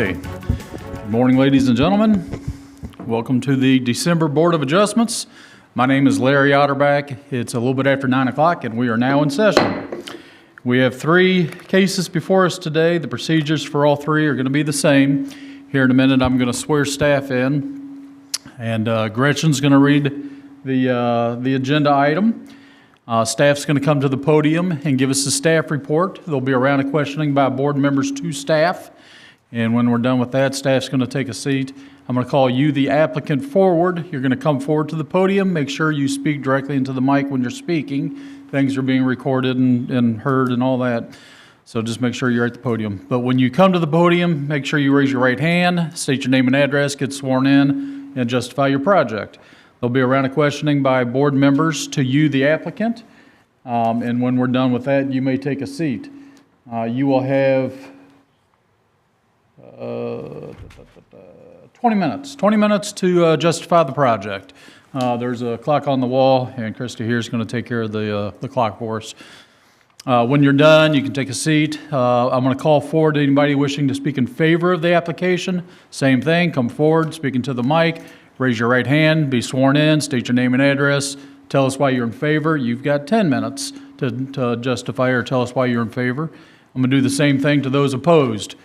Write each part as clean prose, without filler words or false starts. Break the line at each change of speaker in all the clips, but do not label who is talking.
Okay. Good morning, ladies and gentlemen. Welcome to the December Board of Adjustments. My name is Larry Otterbach. It's a little bit after 9 o'clock, and we are now in session. We have 3 cases before us today. The procedures for all 3 are going to be the same. Here in a minute, I'm going to swear staff in, and Gretchen's going to read the agenda item. Staff's going to come to the podium and give us a staff report. There'll be a round of questioning by board members to staff. And when we're done with that, staff's going to take a seat. I'm going to call you, the applicant, forward. You're going to come forward to the podium. Make sure you speak directly into the mic when you're speaking. Things are being recorded and heard and all that. So just make sure you're at the podium. But when you come to the podium, make sure you raise your right hand, state your name and address, get sworn in, and justify your project. There'll be a round of questioning by board members to you, the applicant. And when we're done with that, you may take a seat. You will have 20 minutes to justify the project. There's a clock on the wall, and Krista here is going to take care of the clock for us. When you're done, you can take a seat. I'm going to call forward anybody wishing to speak in favor of the application. Same thing, come forward, speak into the mic, raise your right hand, be sworn in, state your name and address, tell us why you're in favor. You've got 10 minutes to justify or tell us why you're in favor. I'm going to do the same thing to those opposed.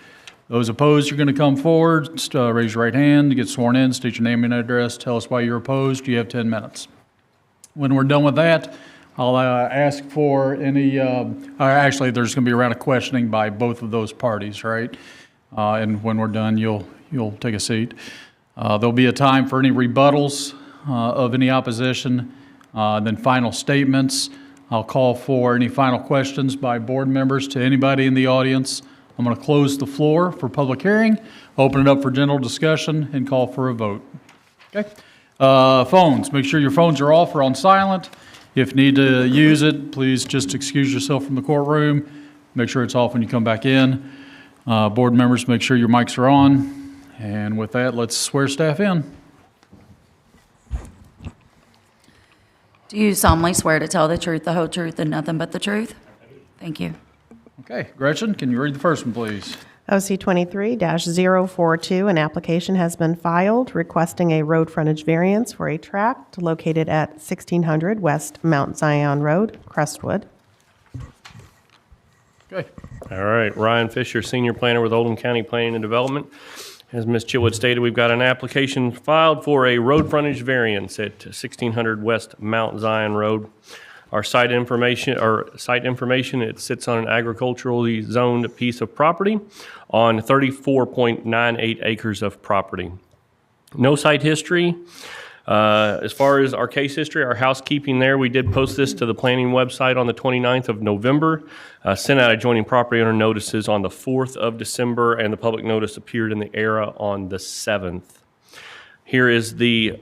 Those opposed, you're going to come forward, raise your right hand, get sworn in, state your name and address, tell us why you're opposed. You have 10 minutes. When we're done with that, I'll ask for any, actually there's going to be a round of questioning by both of those parties, right? And when we're done, you'll take a seat. There'll be a time for any rebuttals of any opposition, then final statements. I'll call for any final questions by board members to anybody in the audience. I'm going to close the floor for public hearing, open it up for general discussion, and call for a vote. Okay? Phones. Make sure your phones are off or on silent. If need to use it, please just excuse yourself from the courtroom. Make sure it's off when you come back in. Board members, make sure your mics are on. And with that, let's swear staff in.
Do you solemnly swear to tell the truth, the whole truth, and nothing but the truth? Thank you.
Okay, Gretchen, can you read the first one, please?
OC 23-042, an application has been filed requesting a road frontage variance for a tract located at 1600 West Mount Zion Road, Crestwood.
Okay.
All right, Ryan Fisher, Senior Planner with Oldham County Planning and Development. As Ms. Chitwood stated, we've got an application filed for a road frontage variance at 1600 West Mount Zion Road. Our site information, it sits on an agriculturally zoned piece of property on 34.98 acres of property. No site history. As far as our case history, our housekeeping there, we did post this to the planning website on the 29th of November, sent out adjoining property owner notices on the 4th of December, and the public notice appeared in the Era on the 7th. Here is the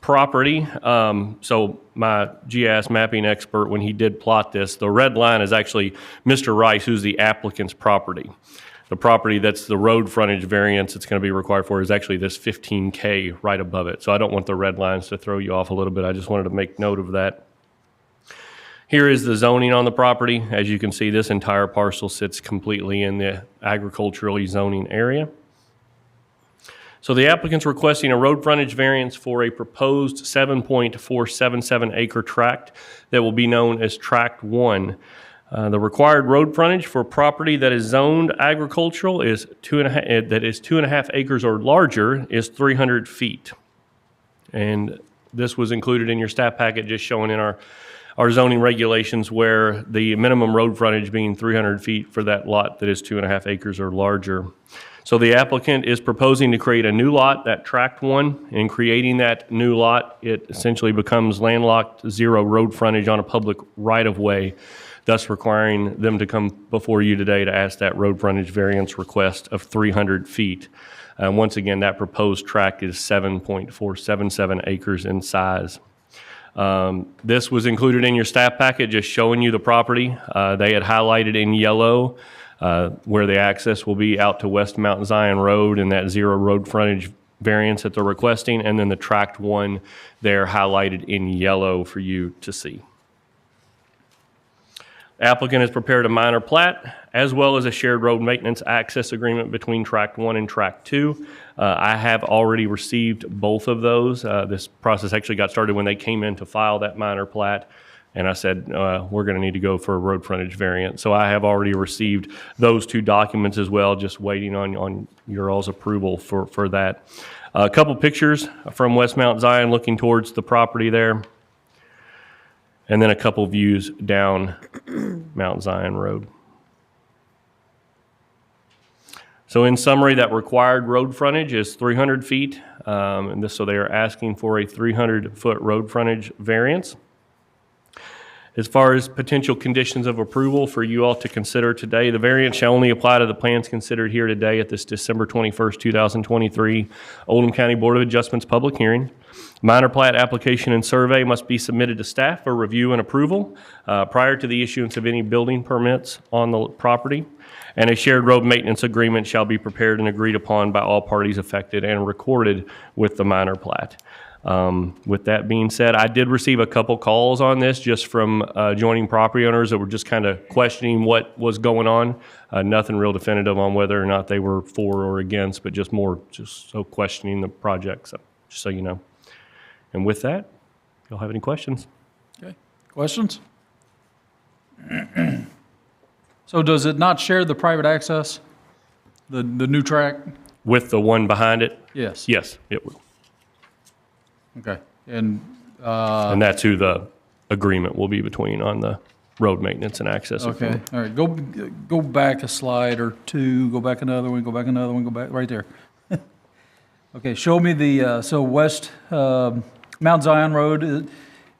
property. So my GIS mapping expert, when he did plot this, the red line is actually Mr. Rice, who's the applicant's property. The property that's the road frontage variance it's going to be required for is actually this 15K right above it. So I don't want the red lines to throw you off a little bit. I just wanted to make note of that. Here is the zoning on the property. As you can see, this entire parcel sits completely in the agriculturally zoning area. So the applicant's requesting a road frontage variance for a proposed 7.477 acre tract that will be known as Tract 1. The required road frontage for property that is zoned agricultural is 2.5 acres or larger is 300 feet. And this was included in your staff packet, just showing in our zoning regulations where the minimum road frontage being 300 feet for that lot that is 2.5 acres or larger. So the applicant is proposing to create a new lot, that Tract 1. In creating that new lot, it essentially becomes landlocked, zero road frontage on a public right-of-way, thus requiring them to come before you today to ask that road frontage variance request of 300 feet. Once again, that proposed tract is 7.477 acres in size. This was included in your staff packet, just showing you the property. They had highlighted in yellow where the access will be out to West Mount Zion Road and that zero road frontage variance that they're requesting, and then the Tract 1 there highlighted in yellow for you to see. Applicant has prepared a minor plat as well as a shared road maintenance access agreement between Tract 1 and Tract 2. I have already received both of those. This process actually got started when they came in to file that minor plat, and I said, we're going to need to go for a road frontage variance. So I have already received those two documents as well, just waiting on your all's approval for that. A couple pictures from West Mount Zion looking towards the property there. And then a couple views down Mount Zion Road. So in summary, that required road frontage is 300 feet. So they are asking for a 300-foot road frontage variance. As far as potential conditions of approval for you all to consider today, the variance shall only apply to the plans considered here today at this December 21st, 2023 Oldham County Board of Adjustments public hearing. Minor plat application and survey must be submitted to staff for review and approval prior to the issuance of any building permits on the property. And a shared road maintenance agreement shall be prepared and agreed upon by all parties affected and recorded with the minor plat. With that being said, I did receive a couple calls on this just from adjoining property owners that were just kind of questioning what was going on. Nothing real definitive on whether or not they were for or against, but just so questioning the project, so just so you know. And with that, y'all have any questions?
Okay, questions? So does it not share the private access, the new track?
With the one behind it?
Yes.
Yes, it will.
Okay, and
And that's who the agreement will be between on the road maintenance and access.
okay, all right, go back a slide or two, go back another one, go back another one, go back, right there. Okay, show me the, so West Mount Zion Road, and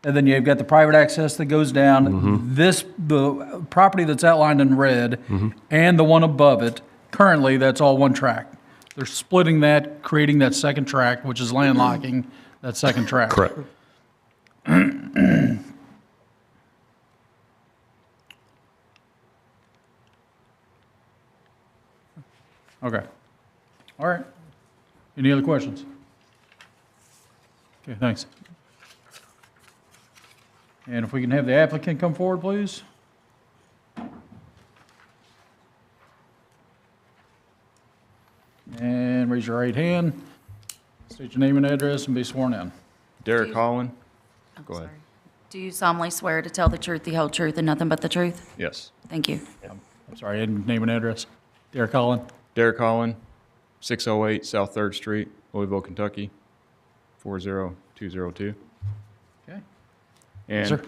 then you've got the private access that goes down. The property that's outlined in red and the one above it, currently, that's all one track. They're splitting that, creating that second track, which is landlocking that second track.
Correct.
Okay. All right. Any other questions? Okay, thanks. And if we can have the applicant come forward, please. And raise your right hand. State your name and address and be sworn in.
Derek Holland?
I'm
Go ahead.
sorry. Do you solemnly swear to tell the truth, the whole truth, and nothing but the truth?
Yes.
Thank you.
I'm sorry, and name and address. Derek Holland.
Derek Holland, 608 South 3rd Street, Louisville, Kentucky, 40202.
Okay.
And
Sir.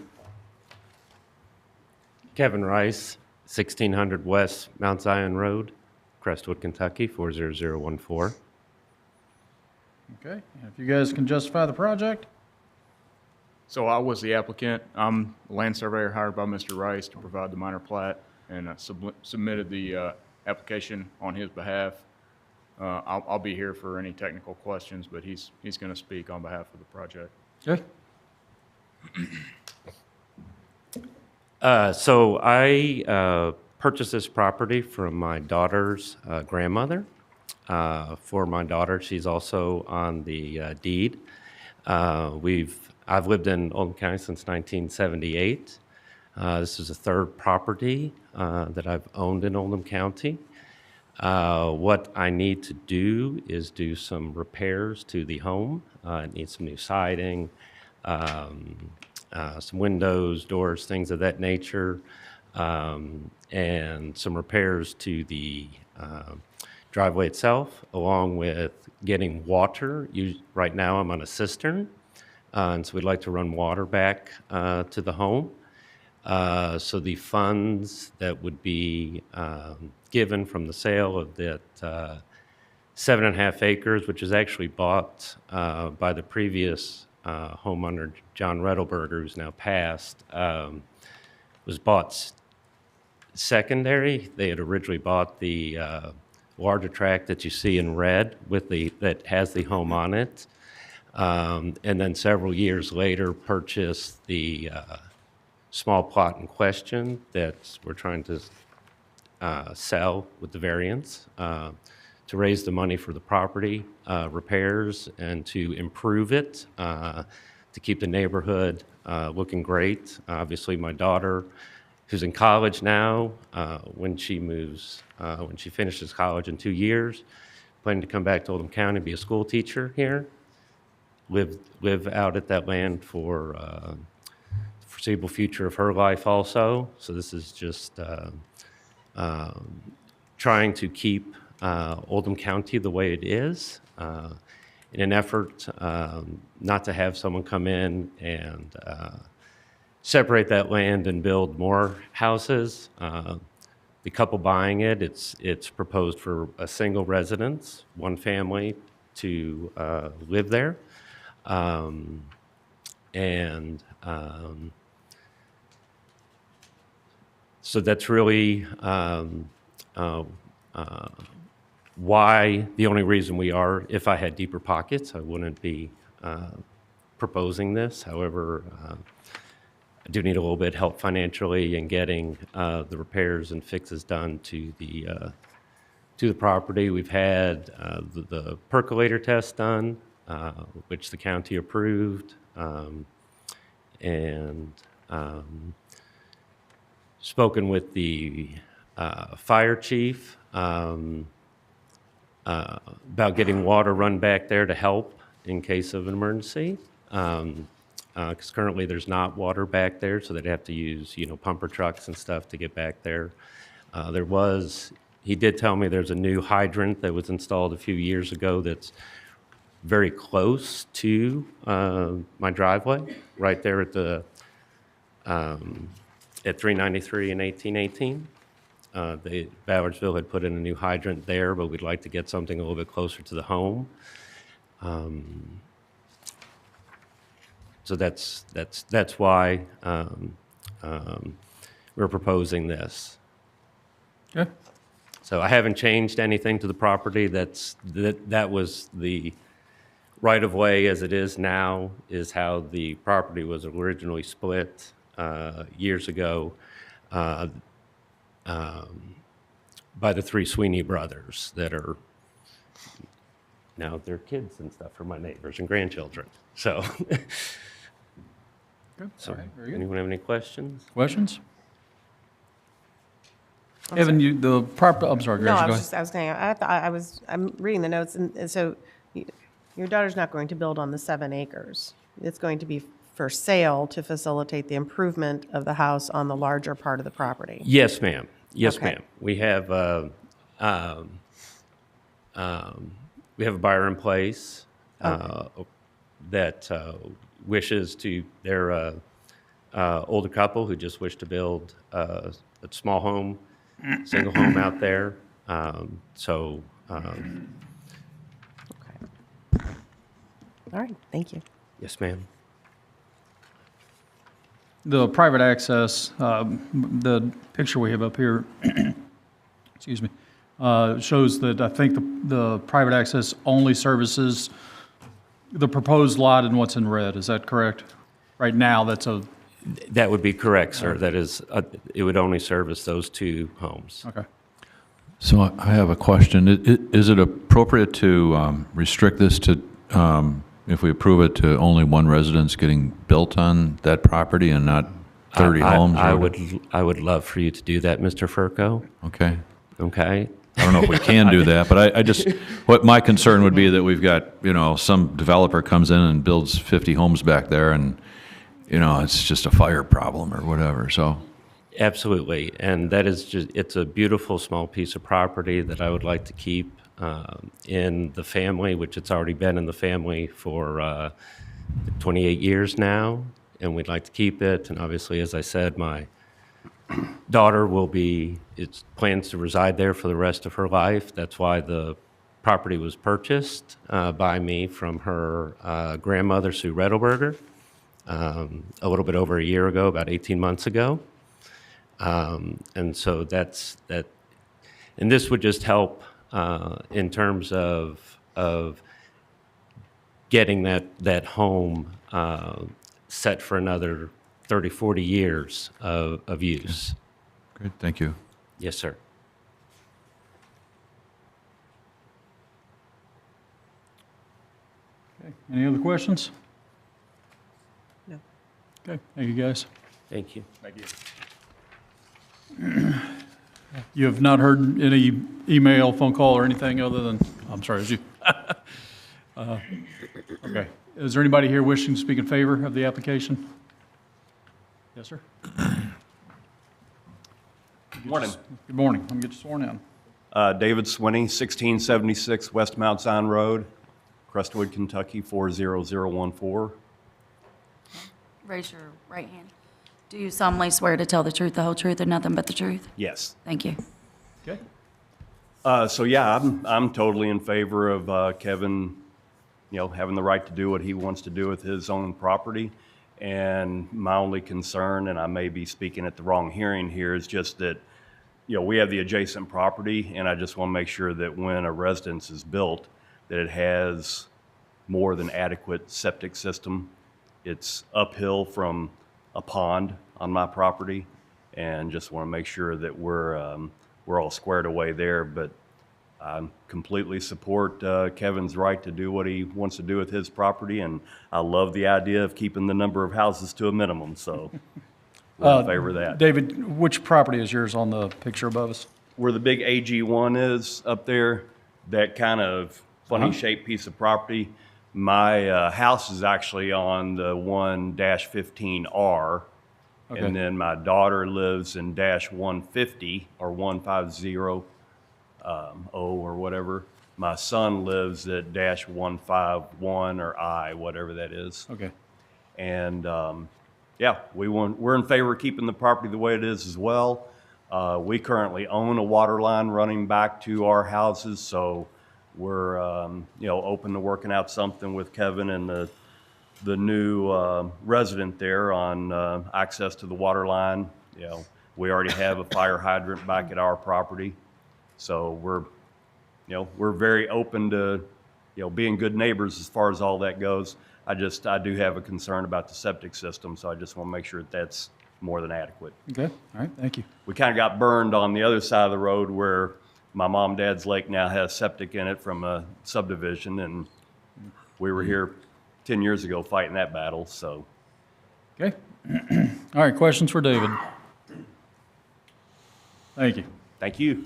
Kevin Rice, 1600 West Mount Zion Road, Crestwood, Kentucky, 40014.
Okay, and if you guys can justify the project?
so I was the applicant. I'm the land surveyor hired by Mr. Rice to provide the minor plat and submitted the application on his behalf. I'll be here for any technical questions, but he's going to speak on behalf of the project.
Okay.
So I purchased this property from my daughter's grandmother. For my daughter, she's also on the deed. I've lived in Oldham County since 1978. This is the third property that I've owned in Oldham County. What I need to do is do some repairs to the home. It needs some new siding, some windows, doors, things of that nature, and some repairs to the driveway itself, along with getting water. Right now I'm on a cistern, and so we'd like to run water back to the home. So the funds that would be given from the sale of that 7.5 acres, which is actually bought by the previous homeowner, John Rettelberger, who's now passed, was bought secondary. They had originally bought the larger tract that you see in red with that has the home on it, and then several years later purchased the small plot in question that we're trying to sell with the variance to raise the money for the property repairs and to improve it, to keep the neighborhood looking great. Obviously, my daughter who's in college now. When she moves, when she finishes college in 2 years, planning to come back to Oldham County, be a school teacher here, live out at that land for the foreseeable future of her life also. So this is just trying to keep Oldham County the way it is, in an effort not to have someone come in and separate that land and build more houses. The couple buying it, it's proposed for a single residence, one family to live there. So that's really why, the only reason we are, if I had deeper pockets, I wouldn't be proposing this. However, I do need a little bit of help financially in getting the repairs and fixes done to the property. We've had the percolator test done, which the county approved, and spoken with the fire chief about getting water run back there to help in case of an emergency. Because currently there's not water back there, so they'd have to use, pumper trucks and stuff to get back there. He did tell me there's a new hydrant that was installed a few years ago that's very close to my driveway, right there at 393 and 1818. Ballardsville had put in a new hydrant there, but we'd like to get something a little bit closer to the home. So that's why we're proposing this.
Okay.
So I haven't changed anything to the property. That was the right-of-way as it is now, is how the property was originally split years ago by the three Sweeney brothers that are now their kids and stuff for my neighbors and grandchildren. So,
Good.
so
All right, very good.
anyone have any questions?
Questions? Evan, I'm sorry,
No,
Grace, go ahead.
I'm reading the notes, and so your daughter's not going to build on the 7 acres. It's going to be for sale to facilitate the improvement of the house on the larger part of the property.
Yes, ma'am. Yes,
Okay.
ma'am. We have a buyer in place that wishes to. They're older couple who just wish to build a small home, single home out there.
Okay. All right, thank you.
Yes, ma'am.
The private access, the picture we have up here, excuse me, shows that I think the private access only services the proposed lot and what's in red. Is that correct? Right now,
That would be correct, sir. That is, it would only service those 2 homes.
okay.
So I have a question. Is it appropriate to restrict this to, if we approve it, to only one residence getting built on that property and not 30 homes?
I would love for you to do that, Mr. Furco.
Okay.
Okay?
I don't know if we can do that, but I just, what my concern would be that we've got, some developer comes in and builds 50 homes back there and, it's just a fire problem or whatever, so.
Absolutely. And that is it's a beautiful small piece of property that I would like to keep in the family, which it's already been in the family for 28 years now, and we'd like to keep it. And obviously, as I said, my daughter plans to reside there for the rest of her life. That's why the property was purchased by me from her grandmother, Sue Redelberger, a little bit over a year ago, about 18 months ago. And so that's that. And this would just help in terms of getting that home set for another 30, 40 years of use.
Great, thank you.
Yes, sir.
Okay. Any other questions?
No.
Okay, thank you, guys.
Thank you.
Thank you.
You have not heard any email, phone call, or anything other than, I'm sorry, is you? Okay. Is there anybody here wishing to speak in favor of the application? Yes, sir?
Morning.
Good morning. I'm going to get you sworn in.
David Swinney, 1676 West Mount Zion Road, Crestwood, Kentucky, 40014.
Raise your right hand. Do you solemnly swear to tell the truth, the whole truth, and nothing but the truth?
Yes.
Thank you.
Okay.
So yeah, I'm totally in favor of Kevin, having the right to do what he wants to do with his own property. And my only concern, and I may be speaking at the wrong hearing here, is just that, we have the adjacent property, and I just want to make sure that when a residence is built, that it has more than adequate septic system. It's uphill from a pond on my property, and just want to make sure that we're all squared away there. But I completely support Kevin's right to do what he wants to do with his property, and I love the idea of keeping the number of houses to a minimum, so we're in favor of that.
David, which property is yours on the picture above us?
Where the big AG1 is up there, that kind of funny-shaped piece of property, my house is actually on the 1-15R,
Okay.
and then my daughter lives in -150 or 150 or whatever. My son lives at -151 or I, whatever that is.
Okay.
And yeah, we're in favor of keeping the property the way it is as well. We currently own a water line running back to our houses, so we're open to working out something with Kevin and the new resident there on access to the water line. We already have a fire hydrant back at our property, so we're very open to being good neighbors as far as all that goes. I do have a concern about the septic system, so I just want to make sure that that's more than adequate.
Okay. All right. Thank you.
We kind of got burned on the other side of the road where my mom and dad's lake now has septic in it from a subdivision, and we were here 10 years ago fighting that battle, so.
Okay. All right. Questions for David? Thank you.
Thank you.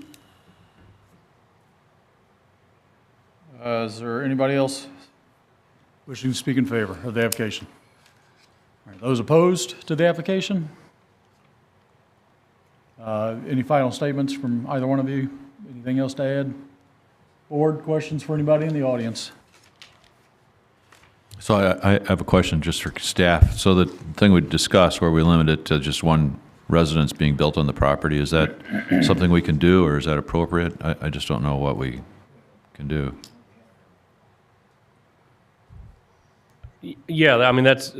Is there anybody else wishing to speak in favor of the application? All right, those opposed to the application? Any final statements from either one of you? Anything else to add? Board, questions for anybody in the audience?
So I have a question just for staff. So the thing we discussed where we limit it to just one residence being built on the property, is that something we can do, or is that appropriate? I just don't know what we can do.
Yeah, I mean, that's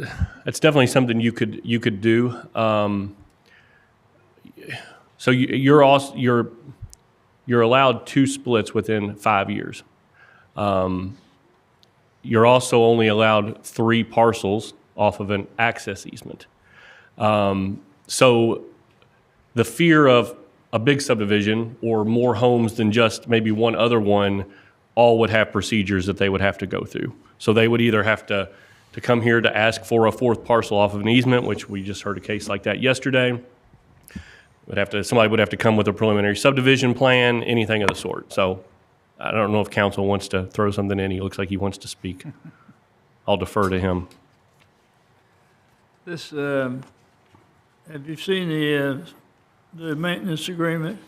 definitely something you could do. So you're allowed 2 splits within 5 years. You're also only allowed 3 parcels off of an access easement. So the fear of a big subdivision or more homes than just maybe one other one all would have procedures that they would have to go through. So they would either have to come here to ask for a 4th parcel off of an easement, which we just heard a case like that yesterday. Somebody would have to come with a preliminary subdivision plan, anything of the sort. So I don't know if council wants to throw something in. He looks like he wants to speak. I'll defer to him.
This, have you seen the maintenance agreement?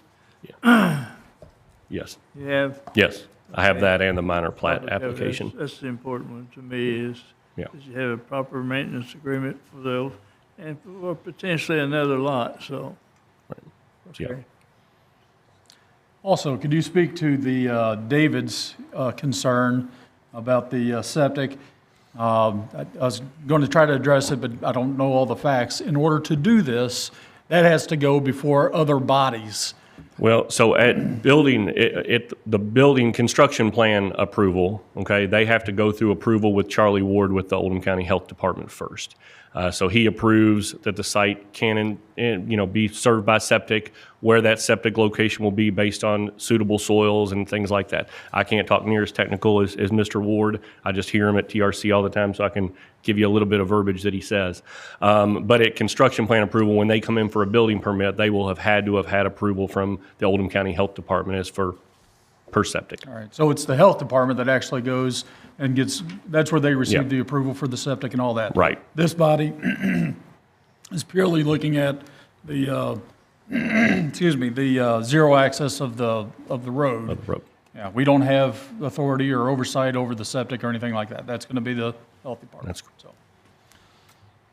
Yes.
You have?
Yes. I have that and the minor plat application.
That's the important one to me is
Yeah.
you have a proper maintenance agreement for those and for potentially another lot, so.
Yeah.
Okay.
Also, could you speak to the David's concern about the septic? I was going to try to address it, but I don't know all the facts. In order to do this, that has to go before other bodies.
Well, so at building, the building construction plan approval, okay, they have to go through approval with Charlie Ward with the Oldham County Health Department first. So he approves that the site can, be served by septic, where that septic location will be based on suitable soils and things like that. I can't talk near as technical as Mr. Ward. I just hear him at TRC all the time, so I can give you a little bit of verbiage that he says. But at construction plan approval, when they come in for a building permit, they will have had approval from the Oldham County Health Department as for per septic.
All right, so it's the health department that actually goes and that's where they
Yeah.
receive the approval for the septic and all that.
Right.
This body is purely looking at the, the zero access of the road.
Of the road.
Yeah, we don't have authority or oversight over the septic or anything like that. That's going to be the health department.
That's-
So,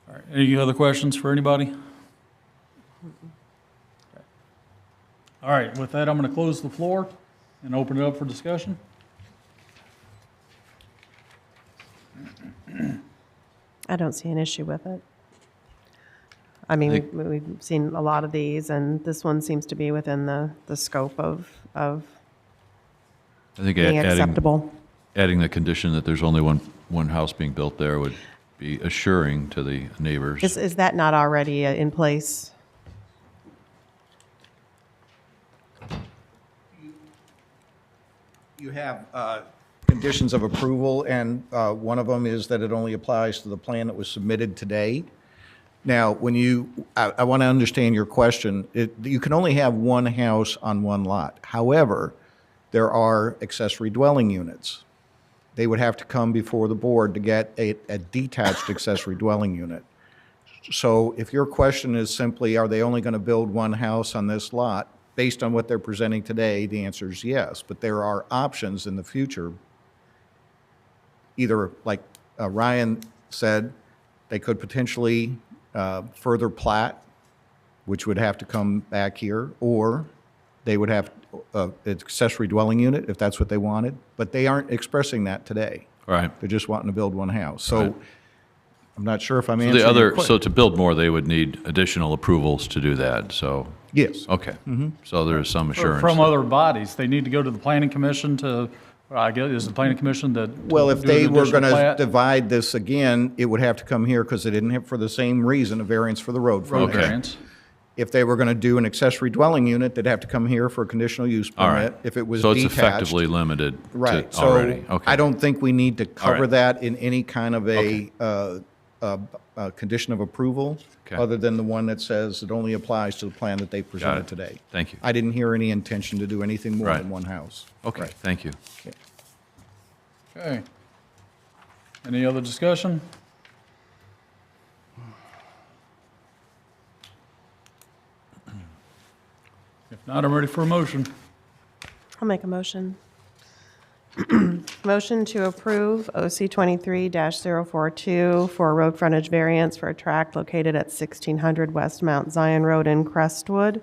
all right, any other questions for anybody? Okay. All right, with that, I'm going to close the floor and open it up for discussion.
I don't see an issue with it. I mean, we've seen a lot of these, and this one seems to be within the scope of
I think
being acceptable.
adding the condition that there's only one house being built there would be assuring to the neighbors.
Is that not already in place?
You have conditions of approval, and one of them is that it only applies to the plan that was submitted today. Now, I want to understand your question. You can only have one house on one lot. However, there are accessory dwelling units. They would have to come before the board to get a detached accessory dwelling unit. So if your question is simply, are they only going to build one house on this lot, based on what they're presenting today, the answer is yes. But there are options in the future. Either, like Ryan said, they could potentially further plat, which would have to come back here, or they would have an accessory dwelling unit if that's what they wanted. But they aren't expressing that today.
Right.
They're just wanting to build one house. So
Right.
I'm not sure if I'm
So
answering
the
your
other,
question.
so to build more, they would need additional approvals to do that, so,
Yes.
okay. So there is some assurance.
From other bodies, they need to go to the planning commission to, I guess, is the planning commission that?
Well, if
do an
they were
additional
going to
plat?
divide this again, it would have to come here because they didn't have, for the same reason, a variance for the road
Road
frontage.
Okay.
variance.
If they were going to do an accessory dwelling unit, they'd have to come here for a conditional use
All right.
permit. If it was
So it's
detached.
effectively limited to
Right,
already,
so
okay.
I don't think we need to cover
right.
that in any kind of a condition of approval,
Okay.
other than the one that says it only applies to the plan that they presented
it.
today.
Thank you.
I didn't hear any intention to do anything more
Right.
than one house.
Okay,
Right.
thank you.
Okay. Any other discussion? If not, I'm ready for a motion.
I'll make a motion. Motion to approve OC 23-042 for a road frontage variance for a tract located at 1600 West Mount Zion Road in Crestwood.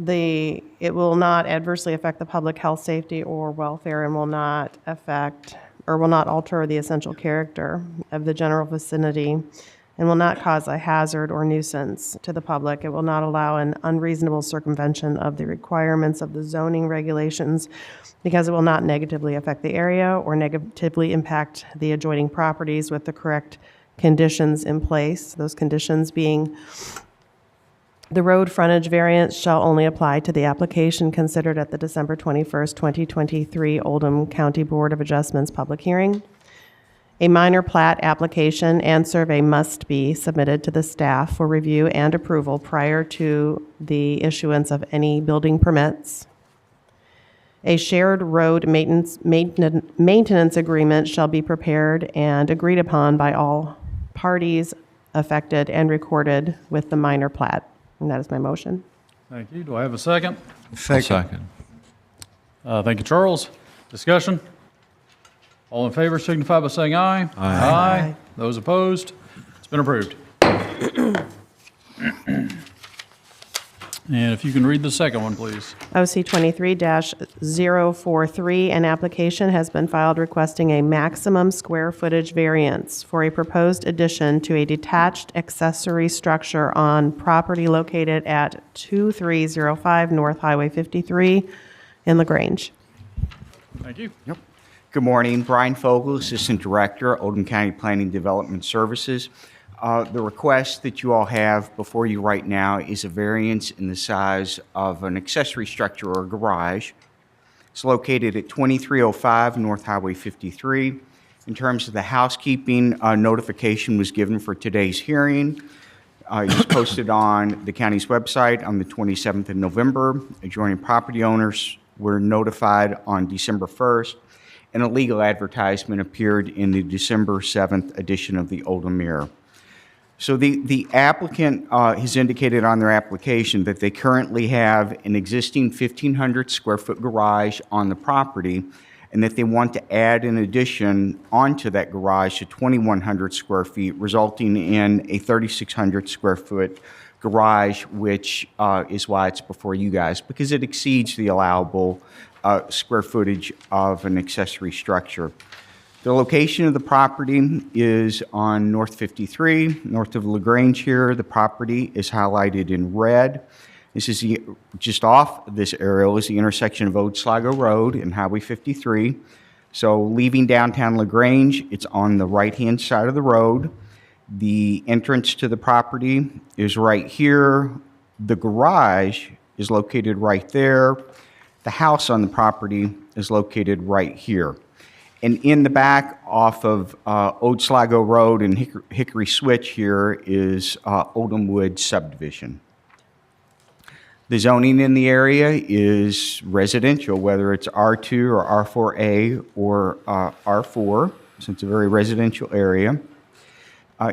It will not adversely affect the public health, safety, or welfare, and will not affect, or will not alter the essential character of the general vicinity, and will not cause a hazard or nuisance to the public. It will not allow an unreasonable circumvention of the requirements of the zoning regulations, because it will not negatively affect the area or negatively impact the adjoining properties with the correct conditions in place. Those conditions being: the road frontage variance shall only apply to the application considered at the December 21st, 2023 Oldham County Board of Adjustments public hearing. A minor plat application and survey must be submitted to the staff for review and approval prior to the issuance of any building permits. A shared road maintenance agreement shall be prepared and agreed upon by all parties affected and recorded with the minor plat. And that is my motion.
Thank you. Do I have a second?
I'll second.
Thank you, Charles. Discussion? All in favor signify by saying aye. Aye. Those opposed? It's been approved. And if you can read the second one, please.
OC 23-043, an application has been filed requesting a maximum square footage variance for a proposed addition to a detached accessory structure on property located at 2305 North Highway 53 in LaGrange.
Thank you.
Yep. Good morning, Brian Fogel, Assistant Director, Oldham County Planning Development Services. The request that you all have before you right now is a variance in the size of an accessory structure or garage. It's located at 2305 North Highway 53. In terms of the housekeeping, notification was given for today's hearing. It was posted on the county's website on the 27th of November. Adjoining property owners were notified on December 1st, and a legal advertisement appeared in the December 7th edition of the Oldham Mirror. So the applicant has indicated on their application that they currently have an existing 1,500 square foot garage on the property, and that they want to add an addition onto that garage to 2,100 square feet, resulting in a 3,600 square foot garage, which is why it's before you guys, because it exceeds the allowable square footage of an accessory structure. The location of the property is on North 53, north of LaGrange here. The property is highlighted in red. This is just off this aerial is the intersection of Old Sligo Road and Highway 53. So leaving downtown LaGrange, it's on the right-hand side of the road. The entrance to the property is right here. The garage is located right there. The house on the property is located right here. And in the back off of Old Sligo Road and Hickory Switch here is Oldham Woods subdivision. The zoning in the area is residential, whether it's R2 or R4A or R4, so it's a very residential area.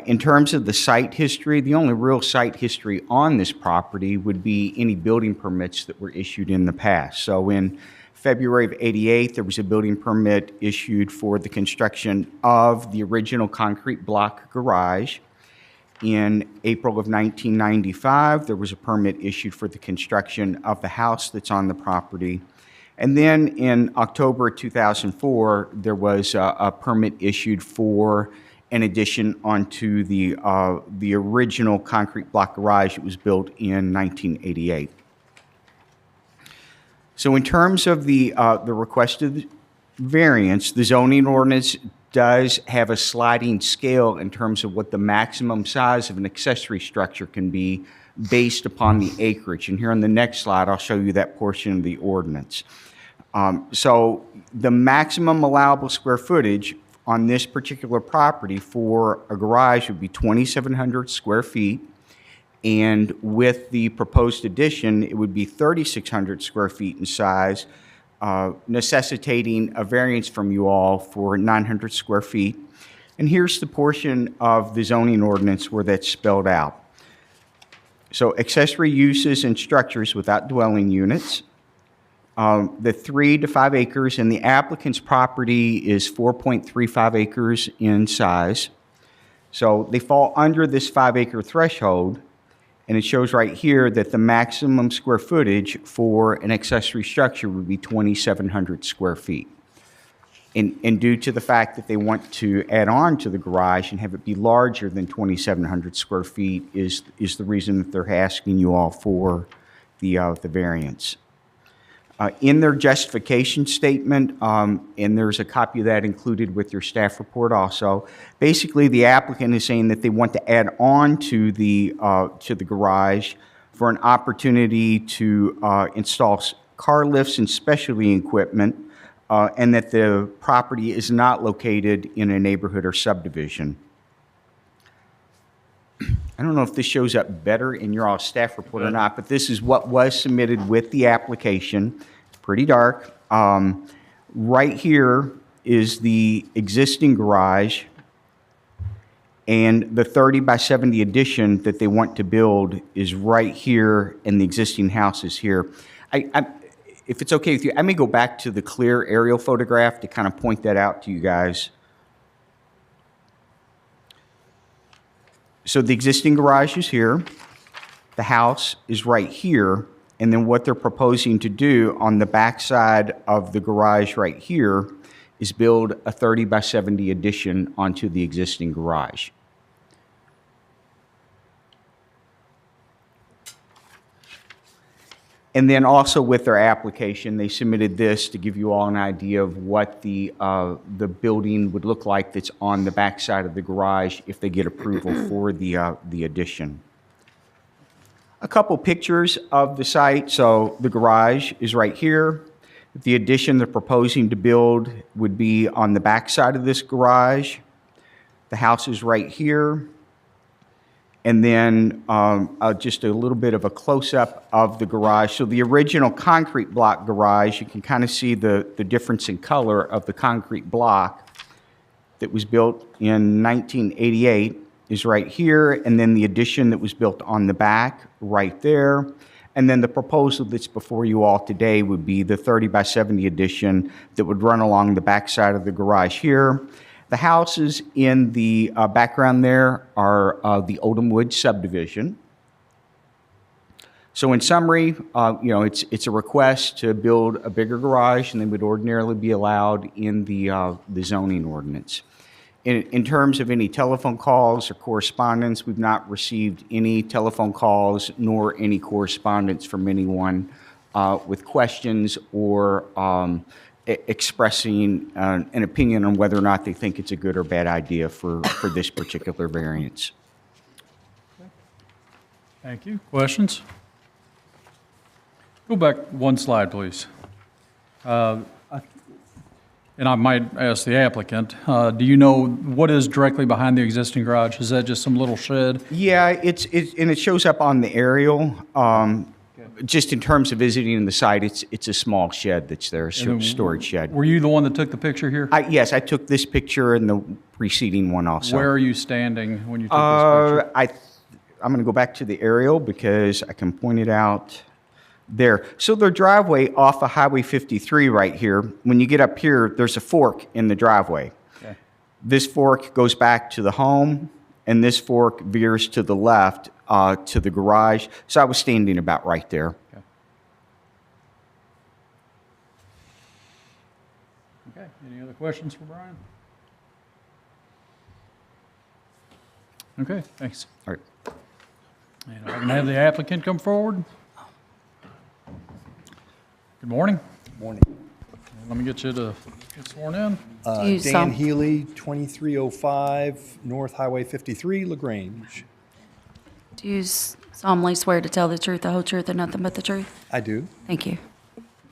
In terms of the site history, the only real site history on this property would be any building permits that were issued in the past. So in February of '88, there was a building permit issued for the construction of the original concrete block garage. In April of 1995, there was a permit issued for the construction of the house that's on the property. And then in October 2004, there was a permit issued for an addition onto the original concrete block garage that was built in 1988. So in terms of the requested variance, the zoning ordinance does have a sliding scale in terms of what the maximum size of an accessory structure can be based upon the acreage. And here on the next slide, I'll show you that portion of the ordinance. So the maximum allowable square footage on this particular property for a garage would be 2,700 square feet. And with the proposed addition, it would be 3,600 square feet in size, necessitating a variance from you all for 900 square feet. And here's the portion of the zoning ordinance where that's spelled out. So accessory uses and structures without dwelling units. The 3 to 5 acres in the applicant's property is 4.35 acres in size. So they fall under this 5-acre threshold. And it shows right here that the maximum square footage for an accessory structure would be 2,700 square feet. And due to the fact that they want to add on to the garage and have it be larger than 2,700 square feet is the reason that they're asking you all for the variance. In their justification statement, and there's a copy of that included with your staff report also, basically the applicant is saying that they want to add on to the garage for an opportunity to install car lifts and specialty equipment, and that the property is not located in a neighborhood or subdivision. I don't know if this shows up better in your all staff report or not, but this is what was submitted with the application. It's pretty dark. Right here is the existing garage, and the 30 by 70 addition that they want to build is right here, and the existing house is here. If it's okay with you, I may go back to the clear aerial photograph to kind of point that out to you guys. So the existing garage is here. The house is right here, and then what they're proposing to do on the backside of the garage right here is build a 30 by 70 addition onto the existing garage. And then also with their application, they submitted this to give you all an idea of what the building would look like that's on the backside of the garage if they get approval for the addition. A couple pictures of the site. So the garage is right here. The addition they're proposing to build would be on the backside of this garage. The house is right here. And then just a little bit of a close-up of the garage. So the original concrete block garage, you can kind of see the difference in color of the concrete block that was built in 1988 is right here, and then the addition that was built on the back right there. And then the proposal that's before you all today would be the 30 by 70 addition that would run along the backside of the garage here. The houses in the background there are the Oldham Woods subdivision. So in summary, it's a request to build a bigger garage than would ordinarily be allowed in the zoning ordinance. In terms of any telephone calls or correspondence, we've not received any telephone calls nor any correspondence from anyone with questions or expressing an opinion on whether or not they think it's a good or bad idea for this particular variance.
Thank you. Questions? Go back one slide, please. And I might ask the applicant, do you know what is directly behind the existing garage? Is that just some little shed?
Yeah, and it shows up on the aerial. Just in terms of visiting the site, it's a small shed that's there, storage shed.
Were you the one that took the picture here?
Yes, I took this picture and the preceding one also.
Where are you standing when you took this picture?
I'm going to go back to the aerial because I can point it out there. So their driveway off of Highway 53 right here, when you get up here, there's a fork in the driveway.
Okay.
This fork goes back to the home, and this fork veers to the left to the garage. So I was standing about right there.
Okay. Okay. Any other questions for Brian? Okay, thanks.
All right.
And I can have the applicant come forward. Good morning.
Morning.
Let me get you to get sworn in.
Dan Healy, 2305 North Highway 53, LaGrange.
Do you solemnly swear to tell the truth, the whole truth, and nothing but the truth?
I do.
Thank you.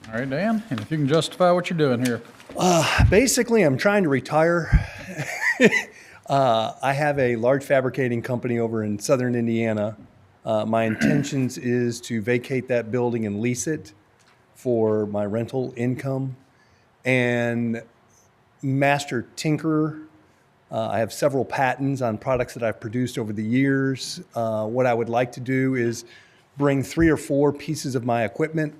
All right, Dan, and if you can justify what you're doing here.
Basically, I'm trying to retire. I have a large fabricating company over in southern Indiana. My intentions is to vacate that building and lease it for my rental income and master tinkerer. I have several patents on products that I've produced over the years. What I would like to do is bring 3 or 4 pieces of my equipment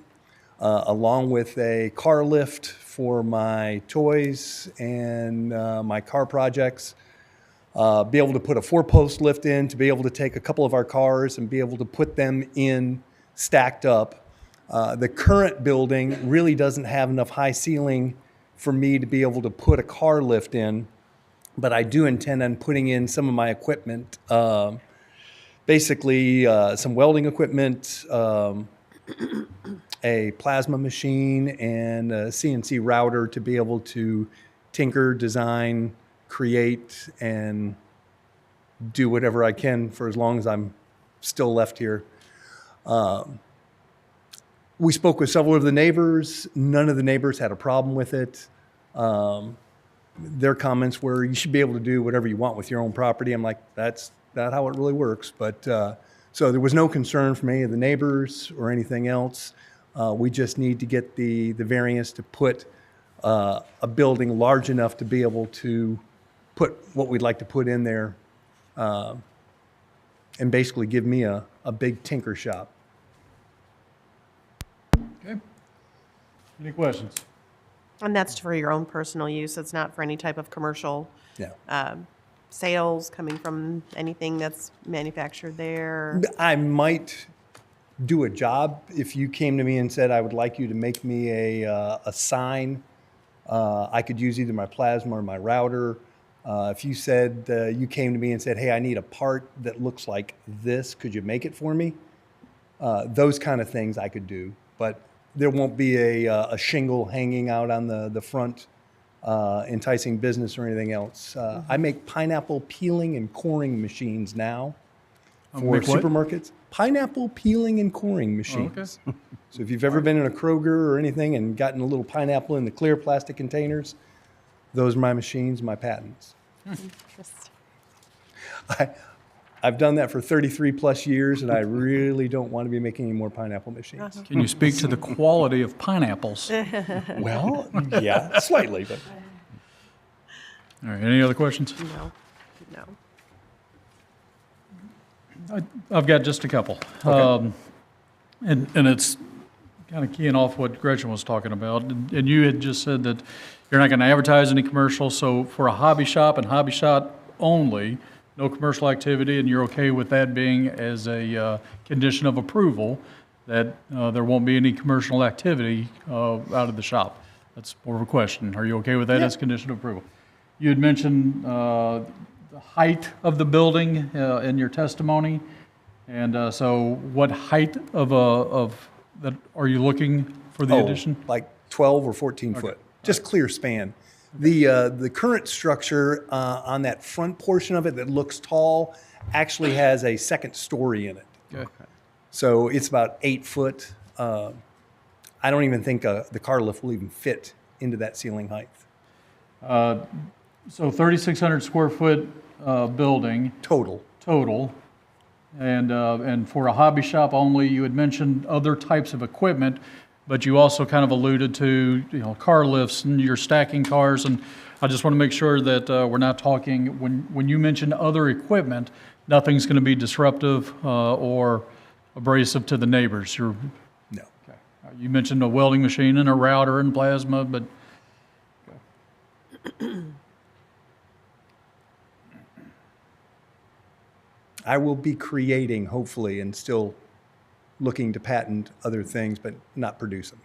along with a car lift for my toys and my car projects. Be able to put a 4-post lift in to be able to take a couple of our cars and be able to put them in stacked up. The current building really doesn't have enough high ceiling for me to be able to put a car lift in, but I do intend on putting in some of my equipment, basically some welding equipment, a plasma machine, and a CNC router to be able to tinker, design, create, and do whatever I can for as long as I'm still left here. We spoke with several of the neighbors. None of the neighbors had a problem with it. Their comments were, you should be able to do whatever you want with your own property. I'm like, that's not how it really works. But so there was no concern from any of the neighbors or anything else. We just need to get the variance to put a building large enough to be able to put what we'd like to put in there and basically give me a big tinker shop.
Okay. Any questions?
And that's for your own personal use. It's not for any type of commercial
Yeah.
sales coming from anything that's manufactured there.
I might do a job. If you came to me and said, I would like you to make me a sign, I could use either my plasma or my router. If you said, you came to me and said, hey, I need a part that looks like this, could you make it for me? Those kind of things I could do, but there won't be a shingle hanging out on the front, enticing business or anything else. I make pineapple peeling and coring machines now for
make what?
supermarkets. Pineapple peeling and coring machines. So if you've ever been in a Kroger or anything and gotten a little pineapple in the clear plastic containers, those are my machines, my patents. I've done that for 33 plus years, and I really don't want to be making any more pineapple machines.
Can you speak to the quality of pineapples? All
Well, yeah, slightly, but.
right, any other questions?
No, no.
I've got just a couple. And it's kind of keying off what Gretchen was talking about. And you had just said that you're not going to advertise any commercials. So for a hobby shop and hobby shop only, no commercial activity, and you're okay with that being as a condition of approval, that there won't be any commercial activity out of the shop? That's more of a question. Are you okay with that as a condition of approval? You had mentioned the height of the building in your testimony. And so what height of that are you looking for the addition?
Like 12 or 14 foot, just clear span. The current structure on that front portion of it that looks tall actually has a second story in it.
Okay.
So it's about 8 foot. I don't even think the car lift will even fit into that ceiling height.
So 3,600 square foot building
Total.
And for a hobby shop only, you had mentioned other types of equipment, but you also kind of alluded to, car lifts and you're stacking cars. And I just want to make sure that we're not talking, when you mention other equipment, nothing's going to be disruptive or abrasive to the neighbors.
No.
Okay. You mentioned a welding machine and a router and plasma, but
I will be creating, hopefully, and still looking to patent other things, but not produce them.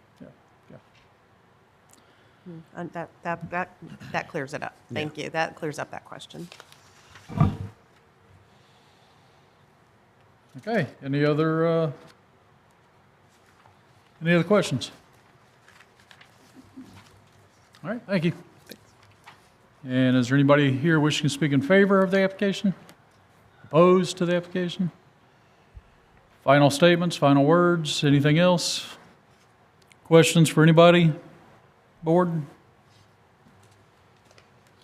And that clears it up. Thank you. That clears up that question.
Okay, any other questions? All right, thank you. And is there anybody here wishing to speak in favor of the application? Opposed to the application? Final statements, final words, anything else? Questions for anybody? Board?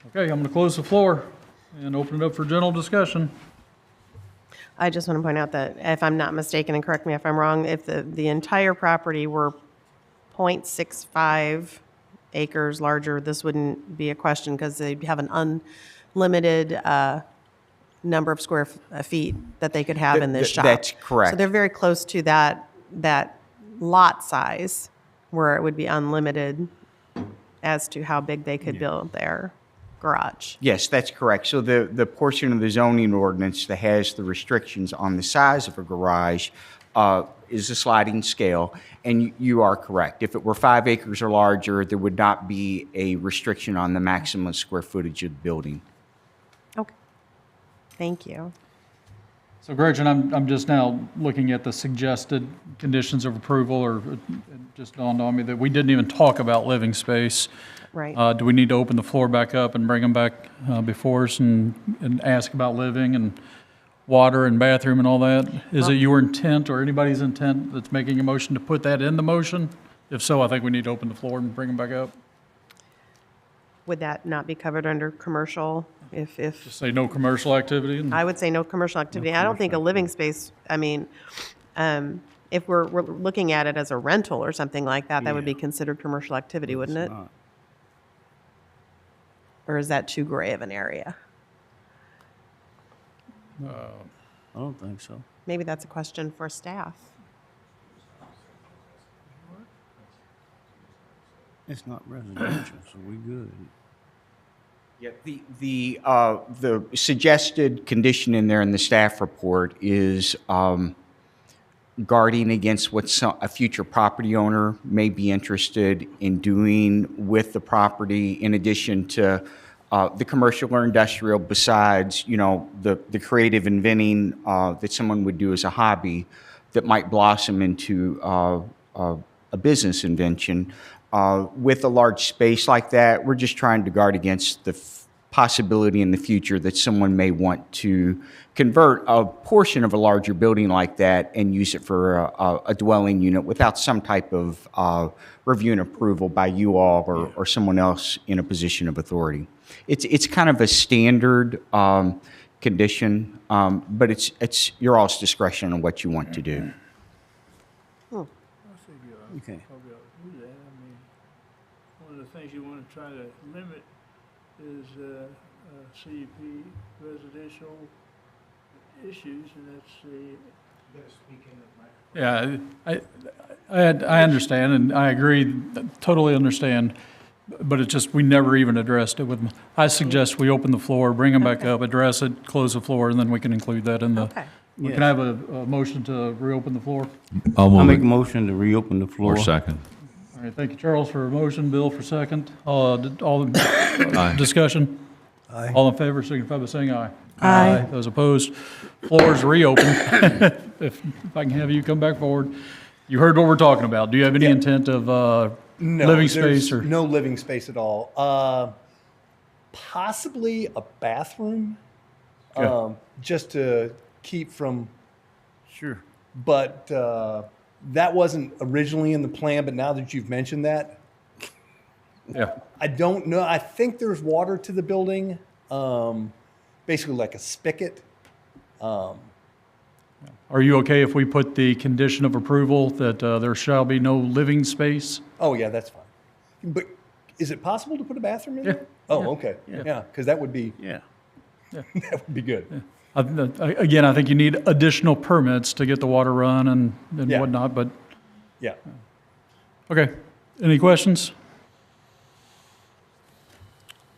Okay, I'm going to close the floor and open it up for general discussion.
I just want to point out that if I'm not mistaken, and correct me if I'm wrong, if the entire property were 0.65 acres larger, this wouldn't be a question because they'd have an unlimited number of square feet that they could have in this shop.
That's correct.
So they're very close to that lot size where it would be unlimited as to how big they could build their garage.
Yes, that's correct. So the portion of the zoning ordinance that has the restrictions on the size of a garage is a sliding scale, and you are correct. If it were 5 acres or larger, there would not be a restriction on the maximum square footage of the building.
Okay. Thank you.
So Gretchen, I'm just now looking at the suggested conditions of approval, or it just dawned on me that we didn't even talk about living space.
Right.
Do we need to open the floor back up and bring them back before us and ask about living and water and bathroom and all that? Is it your intent or anybody's intent that's making a motion to put that in the motion? If so, I think we need to open the floor and bring them back up.
Would that not be covered under commercial if
Just say no commercial activity. And
I would say no commercial activity. I don't think a living space, I mean, if we're looking at it as a rental or something like that, that would be considered commercial activity, wouldn't it? Or is that too gray of an area?
I don't think so.
Maybe that's a question for staff.
It's not residential, so we good.
Yeah, the suggested condition in there in the staff report is guarding against what a future property owner may be interested in doing with the property, in addition to the commercial or industrial, besides, you know, the creative inventing that someone would do as a hobby that might blossom into a business invention. With a large space like that, we're just trying to guard against the possibility in the future that someone may want to convert a portion of a larger building like that and use it for a dwelling unit without some type of review and approval by you all or someone else in a position of authority. It's kind of a standard condition, but it's your all's discretion on what you want to do.
Okay.
Probably ought to do that. I mean, one of the things you want to try to limit is CUP residential issues, and that's the.
Yeah, I understand, and I agree, totally understand, but it's just, we never even addressed it with them. I suggest we open the floor, bring them back up, address it, close the floor, and then we can include that in the.
Okay.
We can have a motion to reopen the floor.
I'll
I'll
move
make a
it.
motion to reopen the floor.
Or second.
All right, thank you, Charles, for a motion, Bill for second. All
Aye.
discussion? All in favor, signify by saying aye.
Aye.
Those opposed, floor is reopened. If I can have you come back forward. You heard what we're talking about. Do you have any intent of
No,
living
there's
space or?
no living space at all. Possibly a bathroom, just to keep from.
Sure.
But that wasn't originally in the plan. But now that you've mentioned that,
Yeah.
I don't know. I think there's water to the building, basically like a spigot.
Are you okay if we put the condition of approval that there shall be no living space?
Oh yeah, that's fine. But is it possible to put a bathroom in
Yeah.
there? Oh, okay. Yeah, because that would be
Yeah.
that would be good.
Again, I think you need additional permits to get the water run and
Yeah.
whatnot, but,
Yeah.
okay. Any questions?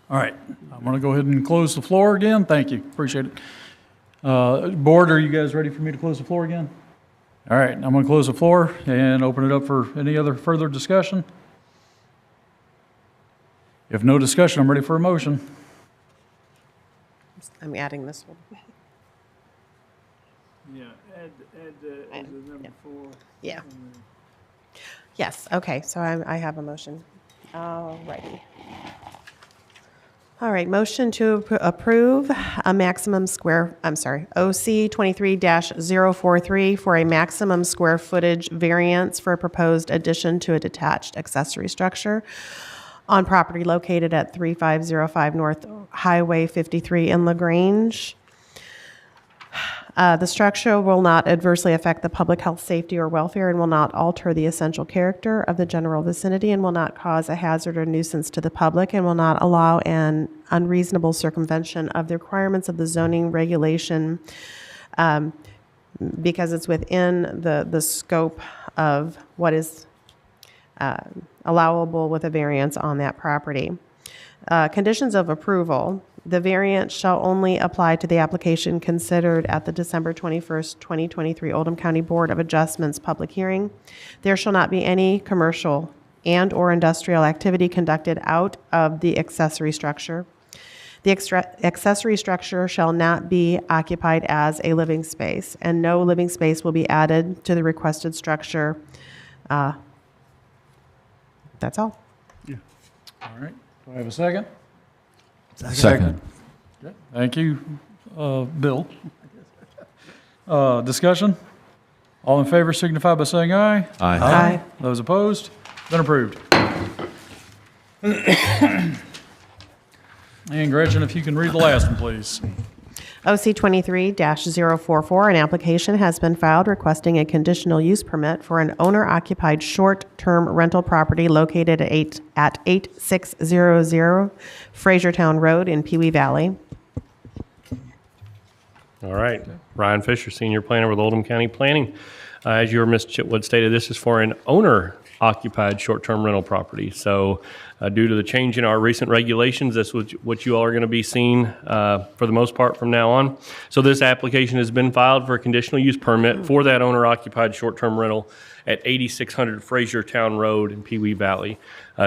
All right, I'm going to go ahead and close the floor again. Thank you, appreciate it. Board, are you guys ready for me to close the floor again? All right, I'm going to close the floor and open it up for any other further discussion. If no discussion, I'm ready for a motion.
I'm adding this one.
Yeah, add as a number 4.
Yeah. Yes, okay, so I have a motion. All righty. All right, motion to approve a maximum OC 23-043 for a maximum square footage variance for a proposed addition to a detached accessory structure on property located at 3505 North Highway 53 in LaGrange. The structure will not adversely affect the public health, safety, or welfare and will not alter the essential character of the general vicinity and will not cause a hazard or nuisance to the public and will not allow an unreasonable circumvention of the requirements of the zoning regulation because it's within the scope of what is allowable with a variance on that property. Conditions of approval. The variance shall only apply to the application considered at the December 21st, 2023 Oldham County Board of Adjustments public hearing. There shall not be any commercial and/or industrial activity conducted out of the accessory structure. The accessory structure shall not be occupied as a living space, and no living space will be added to the requested structure. That's all.
All right, do I have a second?
Second.
Okay, thank you, Bill. Discussion? All in favor signify by saying aye.
Aye.
Aye.
Those opposed? Been approved. And Gretchen, if you can read the last one, please.
OC 23-044, an application has been filed requesting a conditional use permit for an owner-occupied short-term rental property located at 8600 Frasertown Road in Pewee Valley.
All right. Ryan Fisher, Senior Planner with Oldham County Planning. As your Ms. Chitwood stated, this is for an owner-occupied short-term rental property. So due to the change in our recent regulations, that's what you all are going to be seeing for the most part from now on. So this application has been filed for a conditional use permit for that owner-occupied short-term rental at 8600 Frasertown Road in Pee Wee Valley.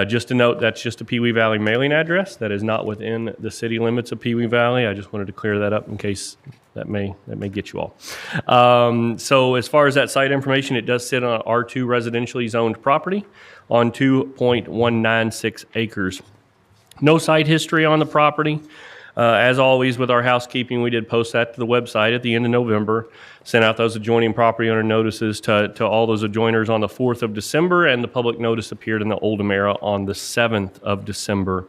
Just to note, that's just a Pee Wee Valley mailing address. That is not within the city limits of Pee Wee Valley. I just wanted to clear that up in case that may get you all. So as far as that site information, it does sit on R2 residentially zoned property on 2.196 acres. No site history on the property. As always with our housekeeping, we did post that to the website at the end of November, sent out those adjoining property owner notices to all those adjoiners on the 4th of December, and the public notice appeared in the Oldham Era on the 7th of December.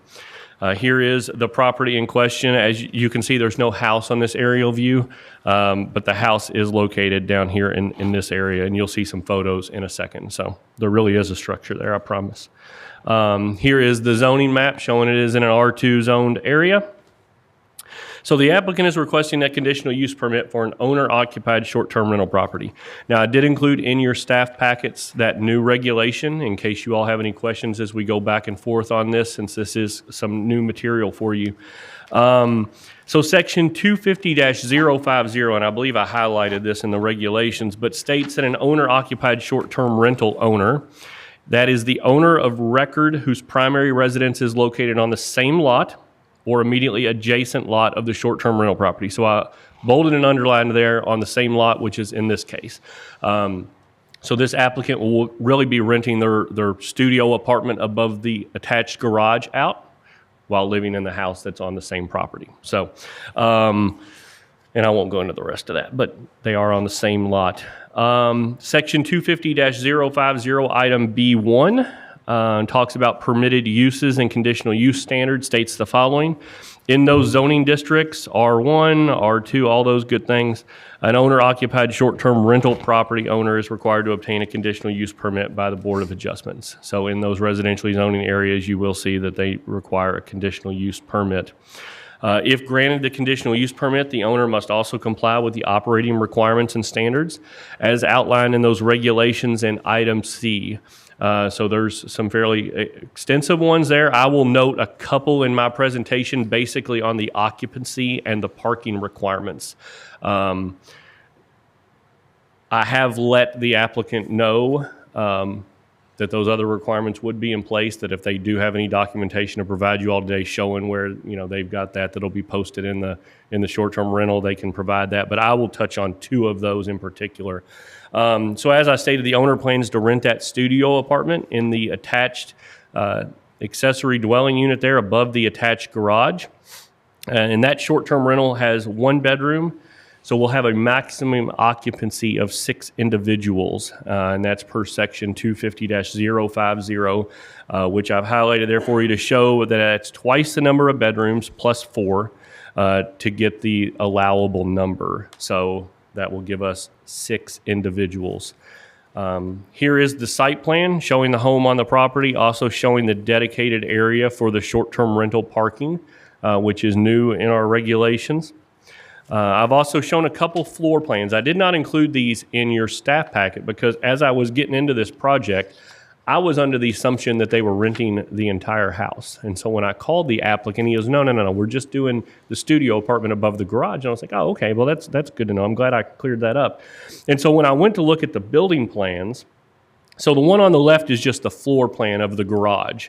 Here is the property in question. As you can see, there's no house on this aerial view, but the house is located down here in this area, and you'll see some photos in a second. So there really is a structure there, I promise. Here is the zoning map showing it is in an R2 zoned area. So the applicant is requesting that conditional use permit for an owner-occupied short-term rental property. Now, I did include in your staff packets that new regulation in case you all have any questions as we go back and forth on this, since this is some new material for you. So section 250-050, and I believe I highlighted this in the regulations, but states that an owner-occupied short-term rental owner, that is the owner of record whose primary residence is located on the same lot or immediately adjacent lot of the short-term rental property. So I bolded and underlined there on the same lot, which is in this case. So this applicant will really be renting their studio apartment above the attached garage out while living in the house that's on the same property. So, and I won't go into the rest of that, but they are on the same lot. Section 250-050, item B1, talks about permitted uses and conditional use standards, states the following. In those zoning districts, R1, R2, all those good things, an owner-occupied short-term rental property owner is required to obtain a conditional use permit by the Board of Adjustments. So in those residentially zoning areas, you will see that they require a conditional use permit. If granted the conditional use permit, the owner must also comply with the operating requirements and standards as outlined in those regulations in item C. So there's some fairly extensive ones there. I will note a couple in my presentation basically on the occupancy and the parking requirements. I have let the applicant know that those other requirements would be in place, that if they do have any documentation to provide you all today showing where they've got that'll be posted in the short-term rental, they can provide that. But I will touch on two of those in particular. So as I stated, the owner plans to rent that studio apartment in the attached accessory dwelling unit there above the attached garage. And that short-term rental has one bedroom, so we'll have a maximum occupancy of 6 individuals, and that's per section 250-050, which I've highlighted there for you to show that it's twice the number of bedrooms plus 4 to get the allowable number. So that will give us 6 individuals. Here is the site plan showing the home on the property, also showing the dedicated area for the short-term rental parking, which is new in our regulations. I've also shown a couple floor plans. I did not include these in your staff packet because as I was getting into this project, I was under the assumption that they were renting the entire house. And so when I called the applicant, he goes, no, we're just doing the studio apartment above the garage. And I was like, oh, okay, well, that's good to know. I'm glad I cleared that up. And so when I went to look at the building plans, so the one on the left is just the floor plan of the garage.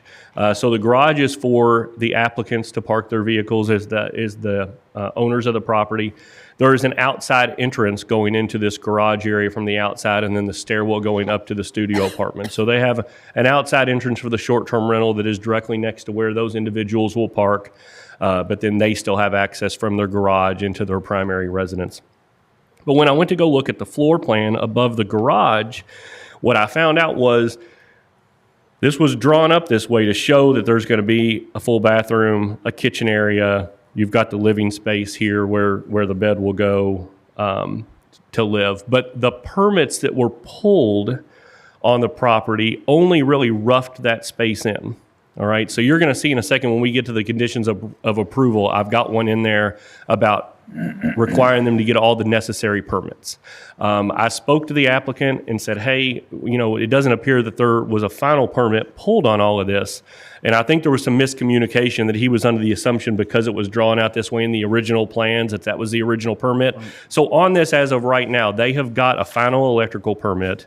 So the garage is for the applicants to park their vehicles as the owners of the property. There is an outside entrance going into this garage area from the outside, and then the stairwell going up to the studio apartment. So they have an outside entrance for the short-term rental that is directly next to where those individuals will park, but then they still have access from their garage into their primary residence. But when I went to go look at the floor plan above the garage, what I found out was this was drawn up this way to show that there's going to be a full bathroom, a kitchen area. You've got the living space here where the bed will go to live. But the permits that were pulled on the property only really roughed that space in. All right, so you're going to see in a second when we get to the conditions of approval, I've got one in there about requiring them to get all the necessary permits. I spoke to the applicant and said, hey, it doesn't appear that there was a final permit pulled on all of this. And I think there was some miscommunication that he was under the assumption because it was drawn out this way in the original plans, that was the original permit. So on this, as of right now, they have got a final electrical permit.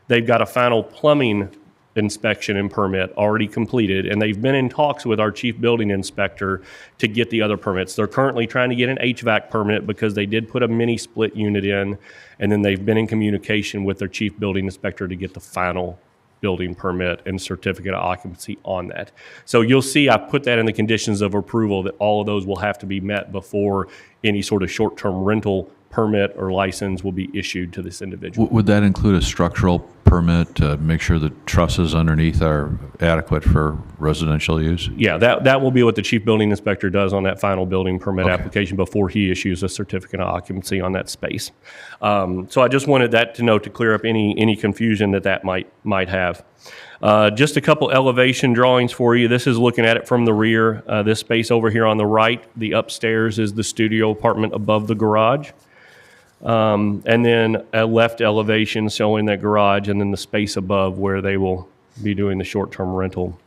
They've got a final plumbing inspection and permit already completed, and they've been in talks with our chief building inspector to get the other permits. They're currently trying to get an HVAC permit because they did put a mini split unit in, and then they've been in communication with their chief building inspector to get the final building permit and certificate of occupancy on that. So you'll see I put that in the conditions of approval that all of those will have to be met before any sort of short-term rental permit or license will be issued to this individual.
Would that include a structural permit to make sure the trusses underneath are adequate for residential use?
Yeah, that will be what the chief building inspector does on that final building permit
Okay.
application before he issues a certificate of occupancy on that space. So I just wanted that to clear up any confusion that might have. Just a couple elevation drawings for you. This is looking at it from the rear. This space over here on the right, the upstairs is the studio apartment above the garage. And then a left elevation showing that garage, and then the space above where they will be doing the short-term rental.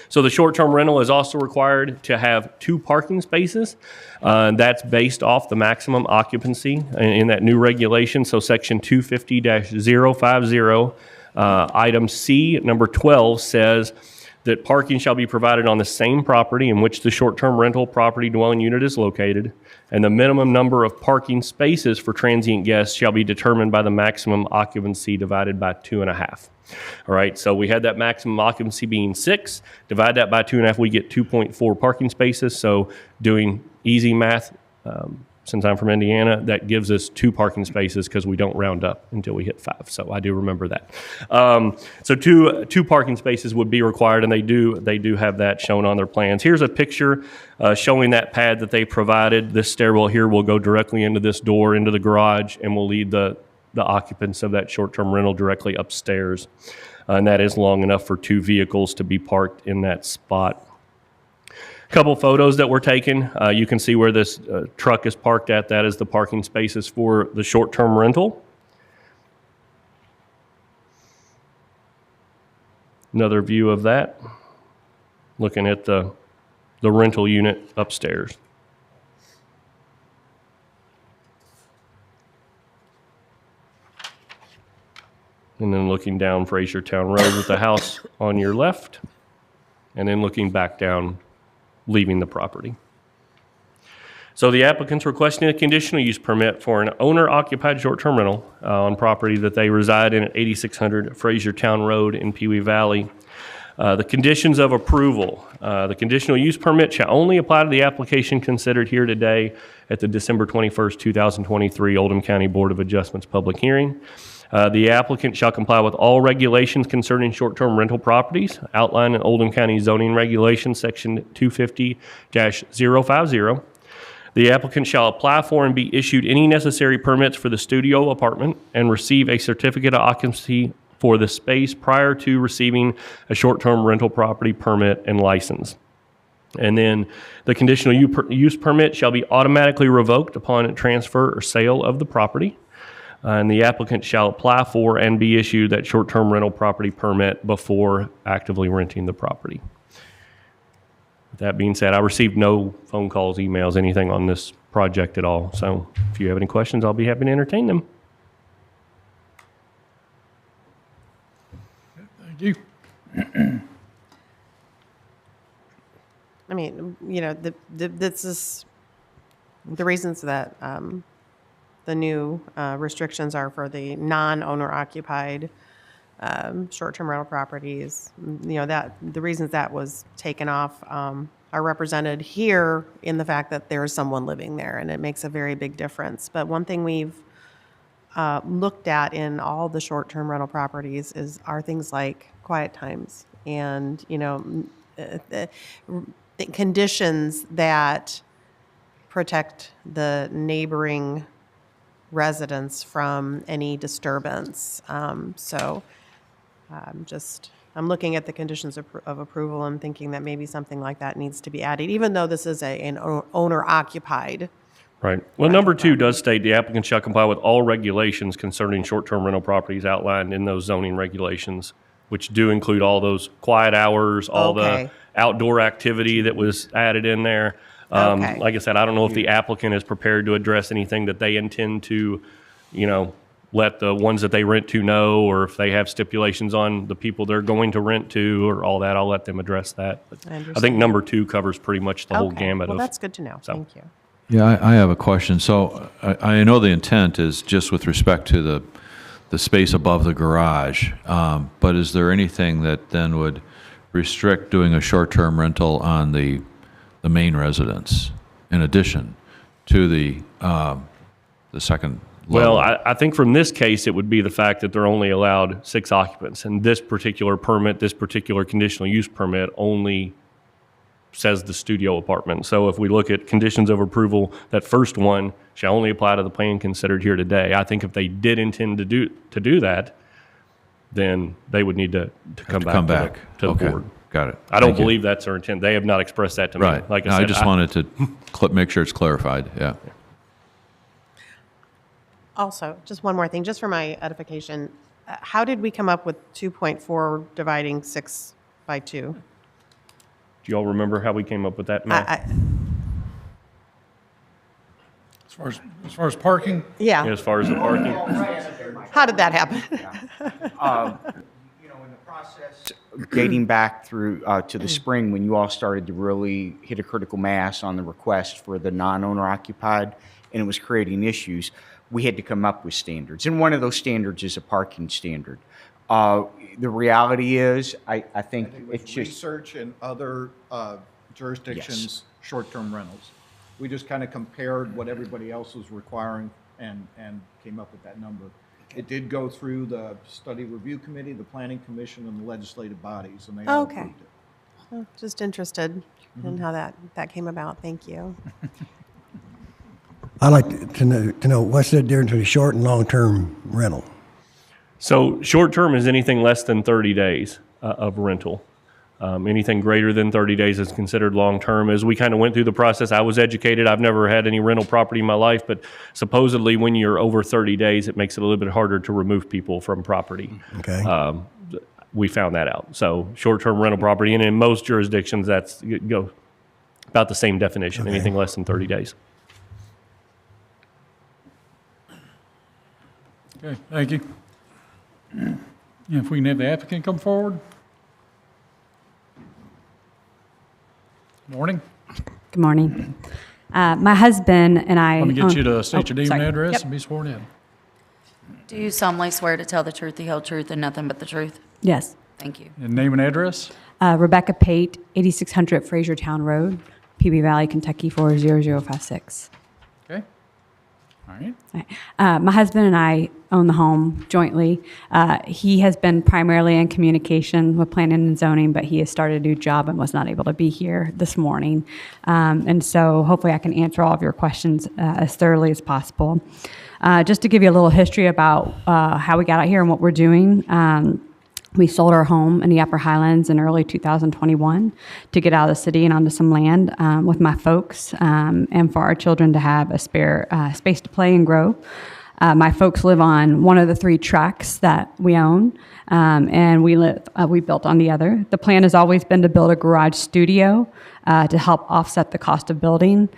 So the short-term rental is also required to have 2 parking spaces. That's based off the maximum occupancy in that new regulation. So section 250-050, item C, number 12 says that parking shall be provided on the same property in which the short-term rental property dwelling unit is located, and the minimum number of parking spaces for transient guests shall be determined by the maximum occupancy divided by 2.5. All right, so we had that maximum occupancy being 6. Divide that by 2.5, we get 2.4 parking spaces. So doing easy math, since I'm from Indiana, that gives us 2 parking spaces because we don't round up until we hit 5. So I do remember that. So two parking spaces would be required, and they do have that shown on their plans. Here's a picture showing that pad that they provided. This stairwell here will go directly into this door into the garage, and will lead the occupants of that short-term rental directly upstairs. And that is long enough for 2 vehicles to be parked in that spot. Couple photos that were taken. You can see where this truck is parked at. That is the parking spaces for the short-term rental. Another view of that, looking at the rental unit upstairs. And then looking down Fraser Town Road with the house on your left, and then looking back down, leaving the property. So the applicant's requesting a conditional use permit for an owner-occupied short-term rental on property that they reside in at 8600 Fraser Town Road in Pee Wee Valley. The conditions of approval. The conditional use permit shall only apply to the application considered here today at the December 21st, 2023 Oldham County Board of Adjustments public hearing. The applicant shall comply with all regulations concerning short-term rental properties outlined in Oldham County Zoning Regulations, Section 250-050. The applicant shall apply for and be issued any necessary permits for the studio apartment and receive a certificate of occupancy for the space prior to receiving a short-term rental property permit and license. And then the conditional use permit shall be automatically revoked upon transfer or sale of the property. And the applicant shall apply for and be issued that short-term rental property permit before actively renting the property. With that being said, I received no phone calls, emails, anything on this project at all. So if you have any questions, I'll be happy to entertain them.
Thank you.
I mean, this is the reasons that the new restrictions are for the non-owner occupied short-term rental properties. That the reasons that was taken off are represented here in the fact that there is someone living there, and it makes a very big difference. But one thing we've looked at in all the short-term rental properties are things like quiet times and the conditions that protect the neighboring residents from any disturbance. I'm looking at the conditions of approval and thinking that maybe something like that needs to be added, even though this is an owner-occupied
Right. Well, number 2 does state the applicant shall comply with all regulations concerning short-term rental properties outlined in those zoning regulations, which do include all those quiet hours, all
Okay.
the outdoor activity that was added in there.
Okay.
Like I said, I don't know if the applicant is prepared to address anything that they intend to, let the ones that they rent to know, or if they have stipulations on the people they're going to rent to, or all that. I'll let them address that. But
I
I think
understand.
number 2 covers pretty much the whole
Okay.
gamut
Well,
of.
that's good to know.
so.
Thank you.
Yeah, I have a question. So I know the intent is just with respect to the space above the garage, but is there anything that then would restrict doing a short-term rental on the main residence in addition to the second level?
Well, I think from this case, it would be the fact that they're only allowed 6 occupants. And this particular permit, this particular conditional use permit only says the studio apartment. So if we look at conditions of approval, that first one shall only apply to the plan considered here today. I think if they did intend to do that, then they would need to come back to the
Okay,
board.
got it.
I don't
Thank you.
believe that's their intent. They have not expressed that to me.
Right.
Like
No,
I said,
I just wanted to make sure it's clarified, yeah.
Also, just one more thing, just for my edification, how did we come up with 2.4 dividing 6 by 2?
Do you all remember how we came up with that math?
As far as parking,
Yeah,
As far as the parking?
how did that happen?
In the process dating back through to the spring, when you all started to really hit a critical mass on the request for the non-owner occupied, and it was creating issues, we had to come up with standards. And one of those standards is a parking standard. The reality is, I think it's just...
Research in other jurisdictions, short-term rentals. We just kind of compared what everybody else was requiring and came up with that number. It did go through the study review committee, the planning commission, and the legislative bodies, and they all
Okay.
approved it.
Well, just interested in how that came about. Thank you.
I'd like to know what's the difference between short and long-term rental?
So short-term is anything less than 30 days of rental. Anything greater than 30 days is considered long-term. As we kind of went through the process, I was educated. I've never had any rental property in my life, but supposedly when you're over 30 days, it makes it a little bit harder to remove people from property.
Okay.
We found that out. So short-term rental property, and in most jurisdictions, that's about the same definition,
Okay.
anything less than 30 days.
okay, thank you. If we can have the applicant come forward. Morning.
Good morning. My husband and I...
Let me get you to state your name and
sorry.
address
Yep.
and be sworn in.
Do you solemnly swear to tell the truth, the whole truth, and nothing but the truth?
Yes.
Thank you.
And name and address?
Rebecca Pate, 8600 Frasertown Road, PB Valley, Kentucky 40056.
Okay. All right.
My husband and I own the home jointly. He has been primarily in communication with planning and zoning, but he has started a new job and was not able to be here this morning. And so hopefully I can answer all of your questions as thoroughly as possible. Just to give you a little history about how we got out here and what we're doing. We sold our home in the Upper Highlands in early 2021 to get out of the city and onto some land with my folks and for our children to have a spare space to play and grow. My folks live on one of the 3 tracts that we own, and we built on the other. The plan has always been to build a garage studio to help offset the cost of building.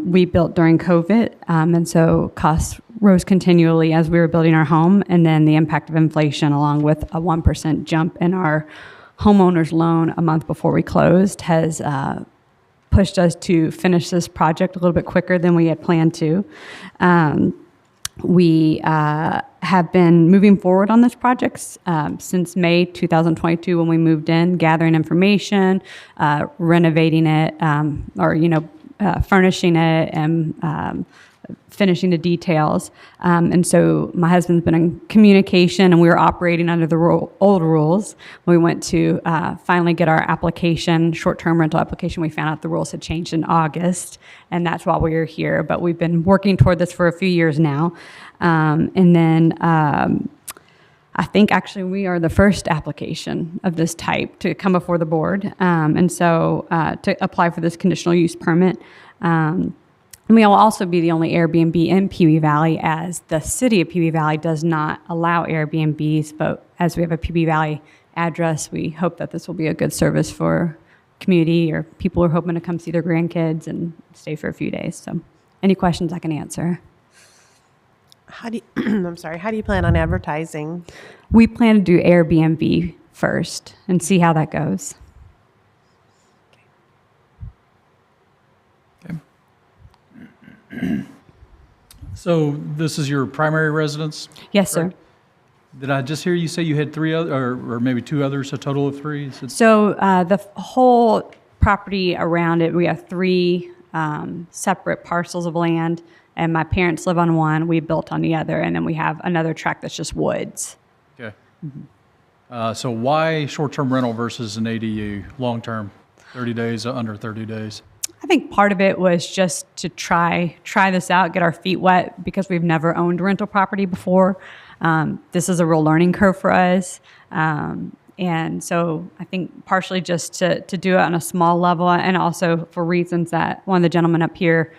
We built during COVID, and so costs rose continually as we were building our home, and then the impact of inflation, along with a 1% jump in our homeowner's loan a month before we closed, has pushed us to finish this project a little bit quicker than we had planned to. We have been moving forward on this project since May 2022 when we moved in, gathering information, renovating it, furnishing it, and finishing the details. And so my husband's been in communication, and we were operating under the old rules. When we went to finally get our application, short-term rental application, we found out the rules had changed in August, and that's why we were here. But we've been working toward this for a few years now. And then I think actually we are the first application of this type to come before the board. And so to apply for this conditional use permit, And we will also be the only Airbnb in Pewee Valley, as the city of Pewee Valley does not allow Airbnbs. But as we have a Pewee Valley address, we hope that this will be a good service for community or people who are hoping to come see their grandkids and stay for a few days. So any questions I can answer.
How do you, I'm sorry, how do you plan on advertising?
We plan to do Airbnb first and see how that goes.
So this is your primary residence?
Yes, sir.
Did I just hear you say you had three other, or maybe two others, a total of three? Is it-
So the whole property around it, we have three separate parcels of land, and my parents live on one, we built on the other, and then we have another tract that's just woods.
Okay. So why short-term rental versus an ADU, long-term, 30 days, under 30 days?
I think part of it was just to try this out, get our feet wet, because we've never owned rental property before. This is a real learning curve for us. And so I think partially just to do it on a small level, and also for reasons that one of the gentlemen up here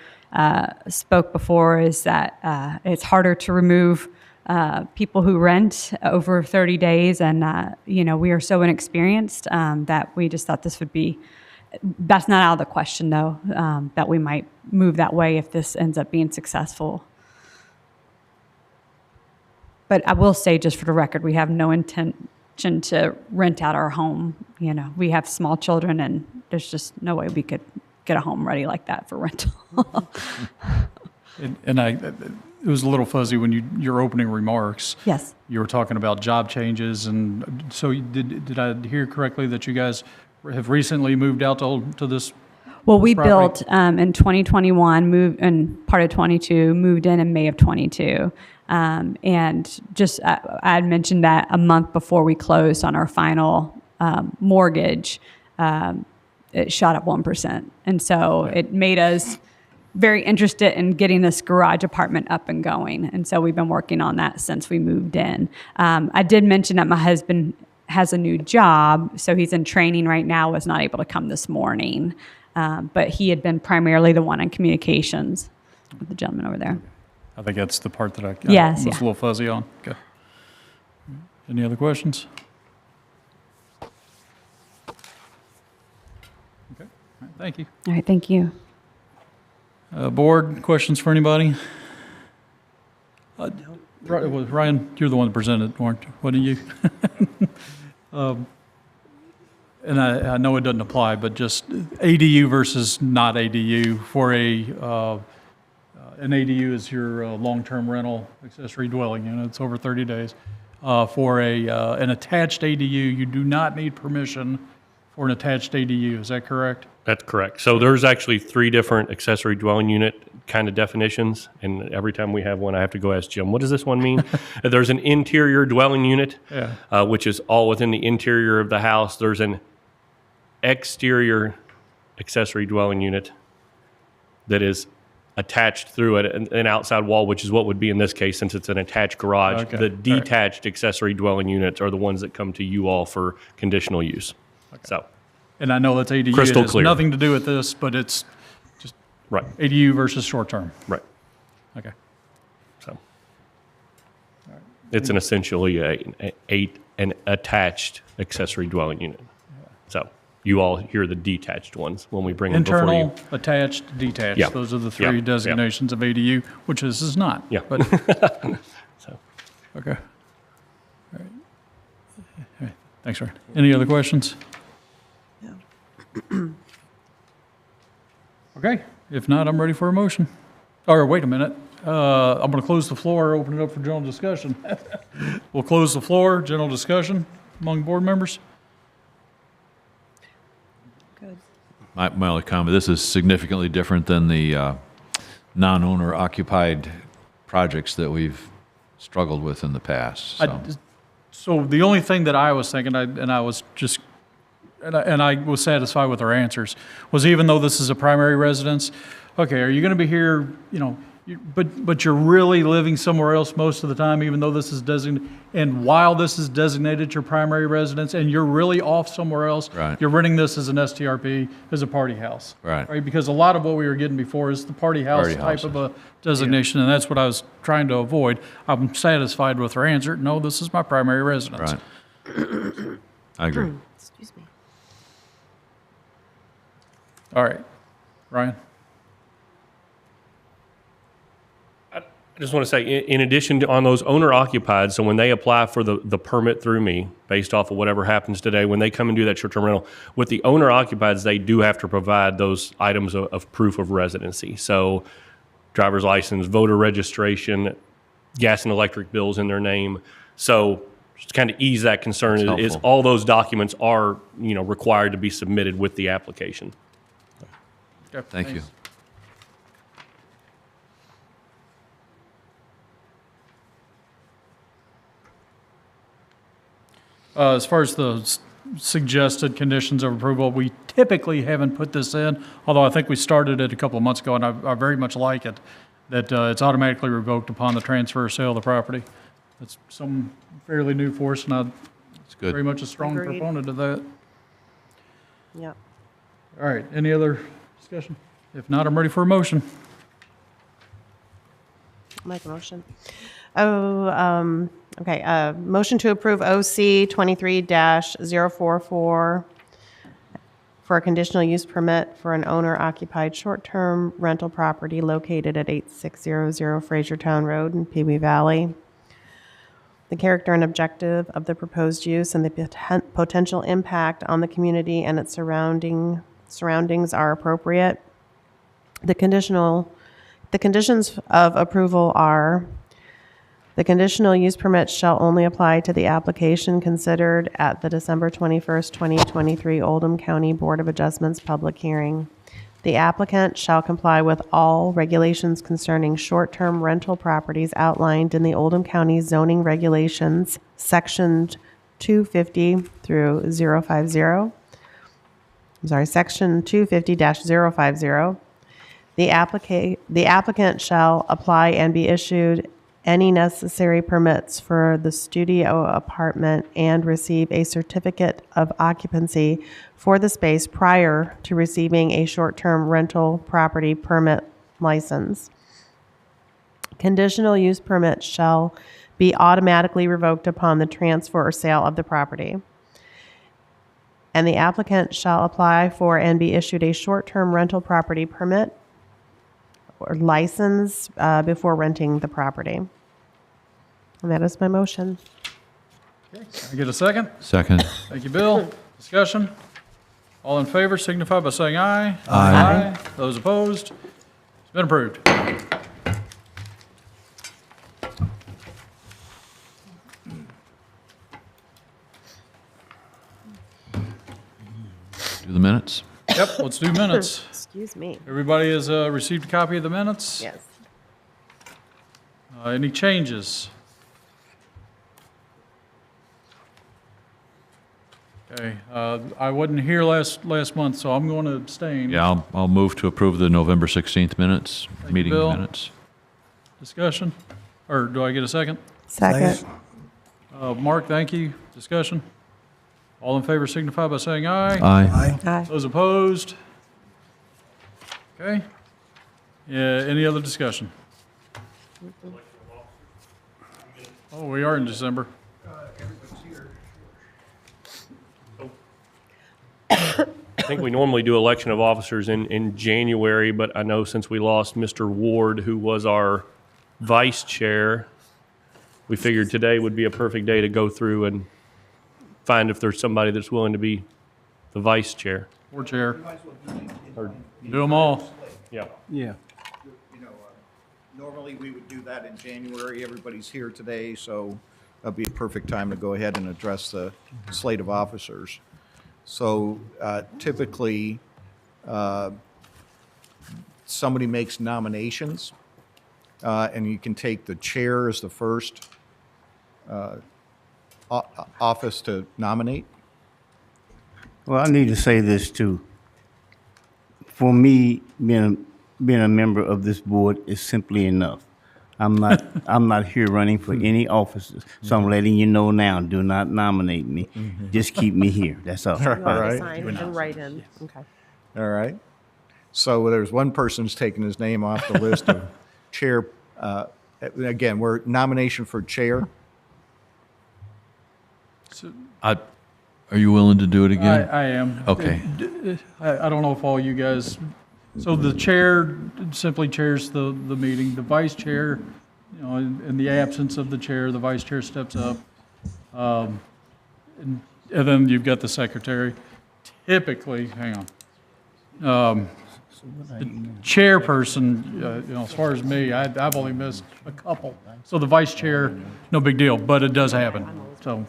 spoke before, is that it's harder to remove people who rent over 30 days. And, we are so inexperienced that we just thought this would be. That's not out of the question, though, that we might move that way if this ends up being successful. But I will say, just for the record, we have no intention to rent out our home. We have small children, and there's just no way we could get a home ready like that for rental.
It was a little fuzzy when your opening remarks.
Yes.
You were talking about job changes, and so did I hear correctly that you guys have recently moved out to this?
Well, we
property?
built in 2021, moved in part of 22, moved in May of 22. And just, I had mentioned that a month before we closed on our final mortgage, it shot up 1%. And so it made us very interested in getting this garage apartment up and going. And so we've been working on that since we moved in. I did mention that my husband has a new job, so he's in training right now, was not able to come this morning. But he had been primarily the one in communications with the gentleman over there.
I think that's the part that I
Yes,
was a little fuzzy on. Okay. Any other questions? Okay. All right, thank you.
All right, thank you.
Board, questions for anybody? Ryan, you're the one that presented, weren't you? Wasn't you? And I know it doesn't apply, but just ADU versus not ADU. For an ADU is your long-term rental accessory dwelling unit. It's over 30 days. For an attached ADU, you do not need permission for an attached ADU. Is that correct?
That's correct. So there's actually 3 different accessory dwelling unit kind of definitions, and every time we have one, I have to go ask Jim, what does this one mean? There's an interior dwelling unit, which is all within the interior of the house. There's an exterior accessory dwelling unit that is attached through an outside wall, which is what would be in this case, since it's an attached garage.
Okay.
The detached accessory dwelling units are the ones that come to you all for conditional use. Okay. So.
And I know that's ADU.
Crystal
It has
clear.
nothing to do with this, but it's just
right.
ADU versus short-term.
Right.
Okay.
So it's essentially an attached accessory dwelling unit. So you all hear the detached ones when we bring them before you.
Internal, attached, detached.
Yeah.
Those are the
Yeah.
three
Yeah.
designations of ADU, which this is not.
Yeah.
But,
So.
okay. All right. All right. Thanks, Ryan. Any other questions? Okay. If not, I'm ready for a motion. Or wait a minute. I'm going to close the floor, open it up for general discussion. We'll close the floor, general discussion among board members.
My only comment, this is significantly different than the non-owner occupied projects that we've struggled with in the past. So.
So the only thing that I was thinking, I was satisfied with our answers, was even though this is a primary residence, okay, are you going to be here, but you're really living somewhere else most of the time, even though this is designated, and while this is designated your primary residence, and you're really off somewhere else,
Right.
you're renting this as an STRP, as a party house.
Right.
Because a lot of what we were getting before is the party house
Party
type of
houses.
a designation, and that's what I was trying to avoid. I'm satisfied with her answer. No, this is my primary residence.
Right. I agree.
Excuse me.
All right. Ryan?
I just want to say, in addition to on those owner occupied, so when they apply for the permit through me, based off of whatever happens today, when they come and do that short-term rental, with the owner occupieds, they do have to provide those items of proof of residency. So driver's license, voter registration, gas and electric bills in their name. So just to kind of ease that concern,
That's
is
helpful.
all those documents are, required to be submitted with the application.
Okay,
Thank you.
thanks. As far as the suggested conditions of approval, we typically haven't put this in, although I think we started it a couple of months ago, and I very much like it, that it's automatically revoked upon the transfer or sale of the property. That's some fairly new for us, and I'm
It's good.
very much a strong
Agreed.
proponent of that.
Yep.
All right, any other discussion? If not, I'm ready for a motion.
Make a motion. Okay, motion to approve OC 23-044 for a conditional use permit for an owner-occupied short-term rental property located at 8600 Frasertown Road in Pee Wee Valley. The character and objective of the proposed use and the potential impact on the community and its surroundings are appropriate. The conditions of approval are: the conditional use permit shall only apply to the application considered at the December 21st, 2023 Oldham County Board of Adjustments public hearing. The applicant shall comply with all regulations concerning short-term rental properties outlined in the Oldham County zoning regulations, section 250 through 050. Section 250-050. The applicant shall apply and be issued any necessary permits for the studio apartment and receive a certificate of occupancy for the space prior to receiving a short-term rental property permit license. Conditional use permits shall be automatically revoked upon the transfer or sale of the property. And the applicant shall apply for and be issued a short-term rental property permit or license before renting the property. And that is my motion.
Can I get a second?
Second.
Thank you, Bill. Discussion? All in favor signify by saying aye.
Aye.
Those opposed? It's been approved.
Do the minutes?
Yep, let's do minutes.
Excuse me.
Everybody has received a copy of the minutes?
Yes.
Any changes? Okay, I wasn't here last month, so I'm going to abstain.
Yeah, I'll move to approve the November 16th minutes,
you,
meeting
Bill.
minutes.
Discussion? Or do I get a second?
Second.
Mark, thank you. Discussion? All in favor signify by saying aye.
Aye.
Aye.
Those opposed? Okay. Any other discussion? Oh, we are in December.
I think we normally do election of officers in January, but I know since we lost Mr. Ward, who was our vice chair, we figured today would be a perfect day to go through and find if there's somebody that's willing to be the vice chair.
Or chair. Do them all.
Yeah.
Yeah.
Normally, we would do that in January. Everybody's here today, so that'd be a perfect time to go ahead and address the slate of officers. So typically, somebody makes nominations, and you can take the chair as the first office to nominate.
Well, I need to say this too. For me, being being a member of this board is simply enough. I'm not here running for any offices, so I'm letting you know now. Do not nominate me. Just keep me here. That's all.
You want to
right.
sign and write in, okay.
All right. So there's one person's taking his name off the list of chair. Again, we're nomination for chair.
Are you willing to do it again?
I am.
Okay.
I don't know if all you guys, so the chair simply chairs the meeting. The vice chair, you know, in the absence of the chair, the vice chair steps up. And then you've got the secretary. Typically, hang on. The chairperson, you know, as far as me, I've only missed a couple. So the vice chair, no big deal, but it does happen, so.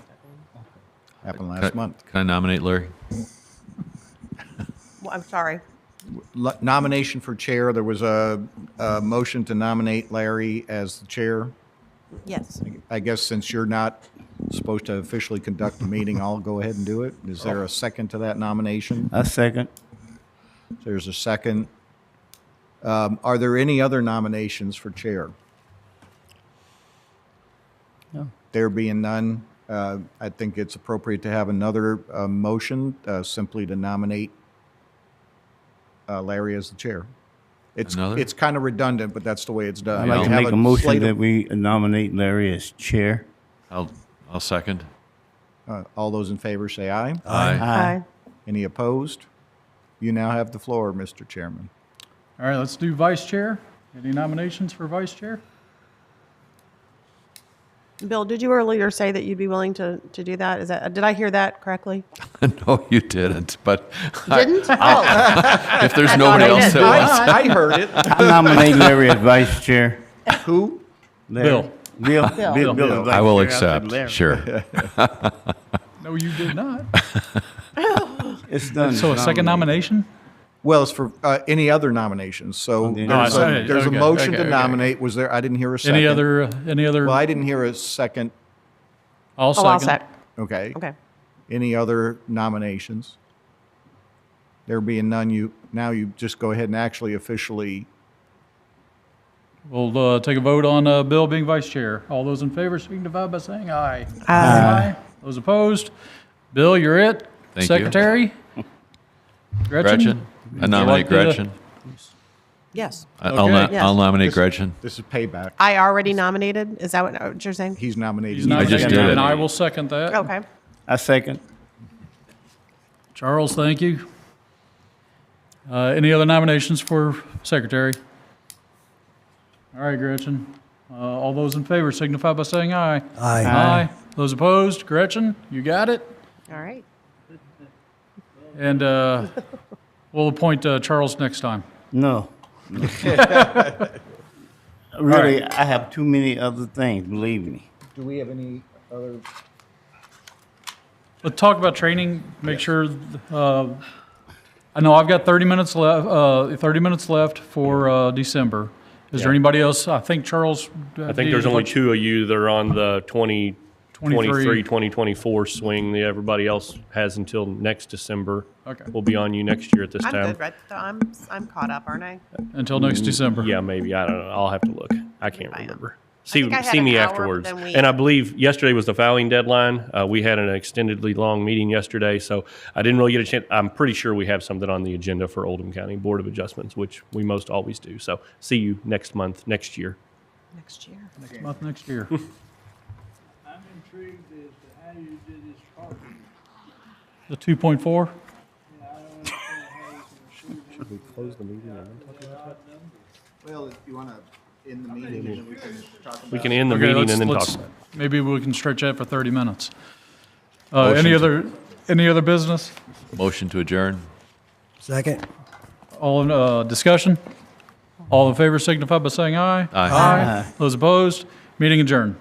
Happened last month.
Can I nominate Larry?
Well, I'm sorry.
Nomination for chair, there was a motion to nominate Larry as the chair.
Yes.
I guess since you're not supposed to officially conduct the meeting, I'll go ahead and do it. Is there a second to that nomination?
A second.
There's a second. Are there any other nominations for chair?
No.
There being none, I think it's appropriate to have another motion simply to nominate Larry as the chair.
Another?
It's kind of redundant, but that's the way it's done.
I'd like
You
to
have
make a motion
slate of-
that we nominate Larry as chair.
I'll second.
All those in favor say aye.
Aye.
Any opposed? You now have the floor, Mr. Chairman.
All right, let's do vice chair. Any nominations for vice chair?
Bill, did you earlier say that you'd be willing to do that? Is that, did I hear that correctly?
No, you didn't, but
Didn't? Oh,
if there's
I
nobody
thought I
else
did.
that wants.
I heard it.
I nominate Larry as vice chair.
Who?
Larry.
Bill.
Bill.
Bill.
Bill as vice
I will
chair. said
accept,
Larry.
sure.
No, you did not.
It's done.
So a
It's
second
nominated.
nomination?
Well, it's for any other nominations. So
then-
there's
Oh,
a, there's a
okay,
motion
okay,
to
okay.
nominate. Was there? I didn't hear a second.
Any other?
Well, I didn't hear a second.
I'll
I'll
second.
Okay.
Okay.
Any other nominations? There being none, you just go ahead and actually officially.
We'll take a vote on Bill being vice chair. All those in favor signify by saying aye.
Aye.
Those opposed? Bill, you're it.
Thank you.
Secretary?
Gretchen? I nominate
like the-
Gretchen.
Yes.
Okay.
I'll nominate
This-
Gretchen.
This is payback.
I already nominated. Is that what you're saying?
He's nominated.
He's
you.
I just
nominated,
did it.
and I will second that.
Okay.
I second.
Charles, thank you. Any other nominations for secretary? All right, Gretchen. All those in favor signify by saying aye.
Aye.
Aye. Those opposed? Gretchen, you got it?
All right.
And we'll appoint Charles next time.
No. Really, I have too many other things, believe me.
Do we have any other?
Let's talk about training, make sure, I know I've got 30 minutes left for December. Is there anybody else? I think Charles.
I think there's only two of you that are on the 2023,
23.
2024 swing. Everybody else has until next December.
Okay.
We'll be on you next year at this
I'm
time.
good, right? I'm caught up, aren't I?
Until next December.
Yeah, maybe. I don't know. I'll have to look. I can't remember. See
think I had
see
an
me
hour, but
afterwards.
then we-
And I believe yesterday was the filing deadline. We had an extendedly long meeting yesterday, so I didn't really get a chance. I'm pretty sure we have something on the agenda for Oldham County Board of Adjustments, which we most always do. So see you next month, next year.
Next year.
Next month, next year.
I'm intrigued as to how you did this parking.
The 2.4?
Yeah, I don't understand how you can shoot.
Should we close the meeting and then talk about that?
Well, if you want to end the meeting, and we can talk about.
We can end the
Okay,
meeting
let's-
and then
let's-
talk about it.
Maybe we can stretch that for 30 minutes. Any other business?
Motion to adjourn.
Second?
All in discussion? All in favor signify by saying aye.
Aye.
Those opposed? Meeting adjourned.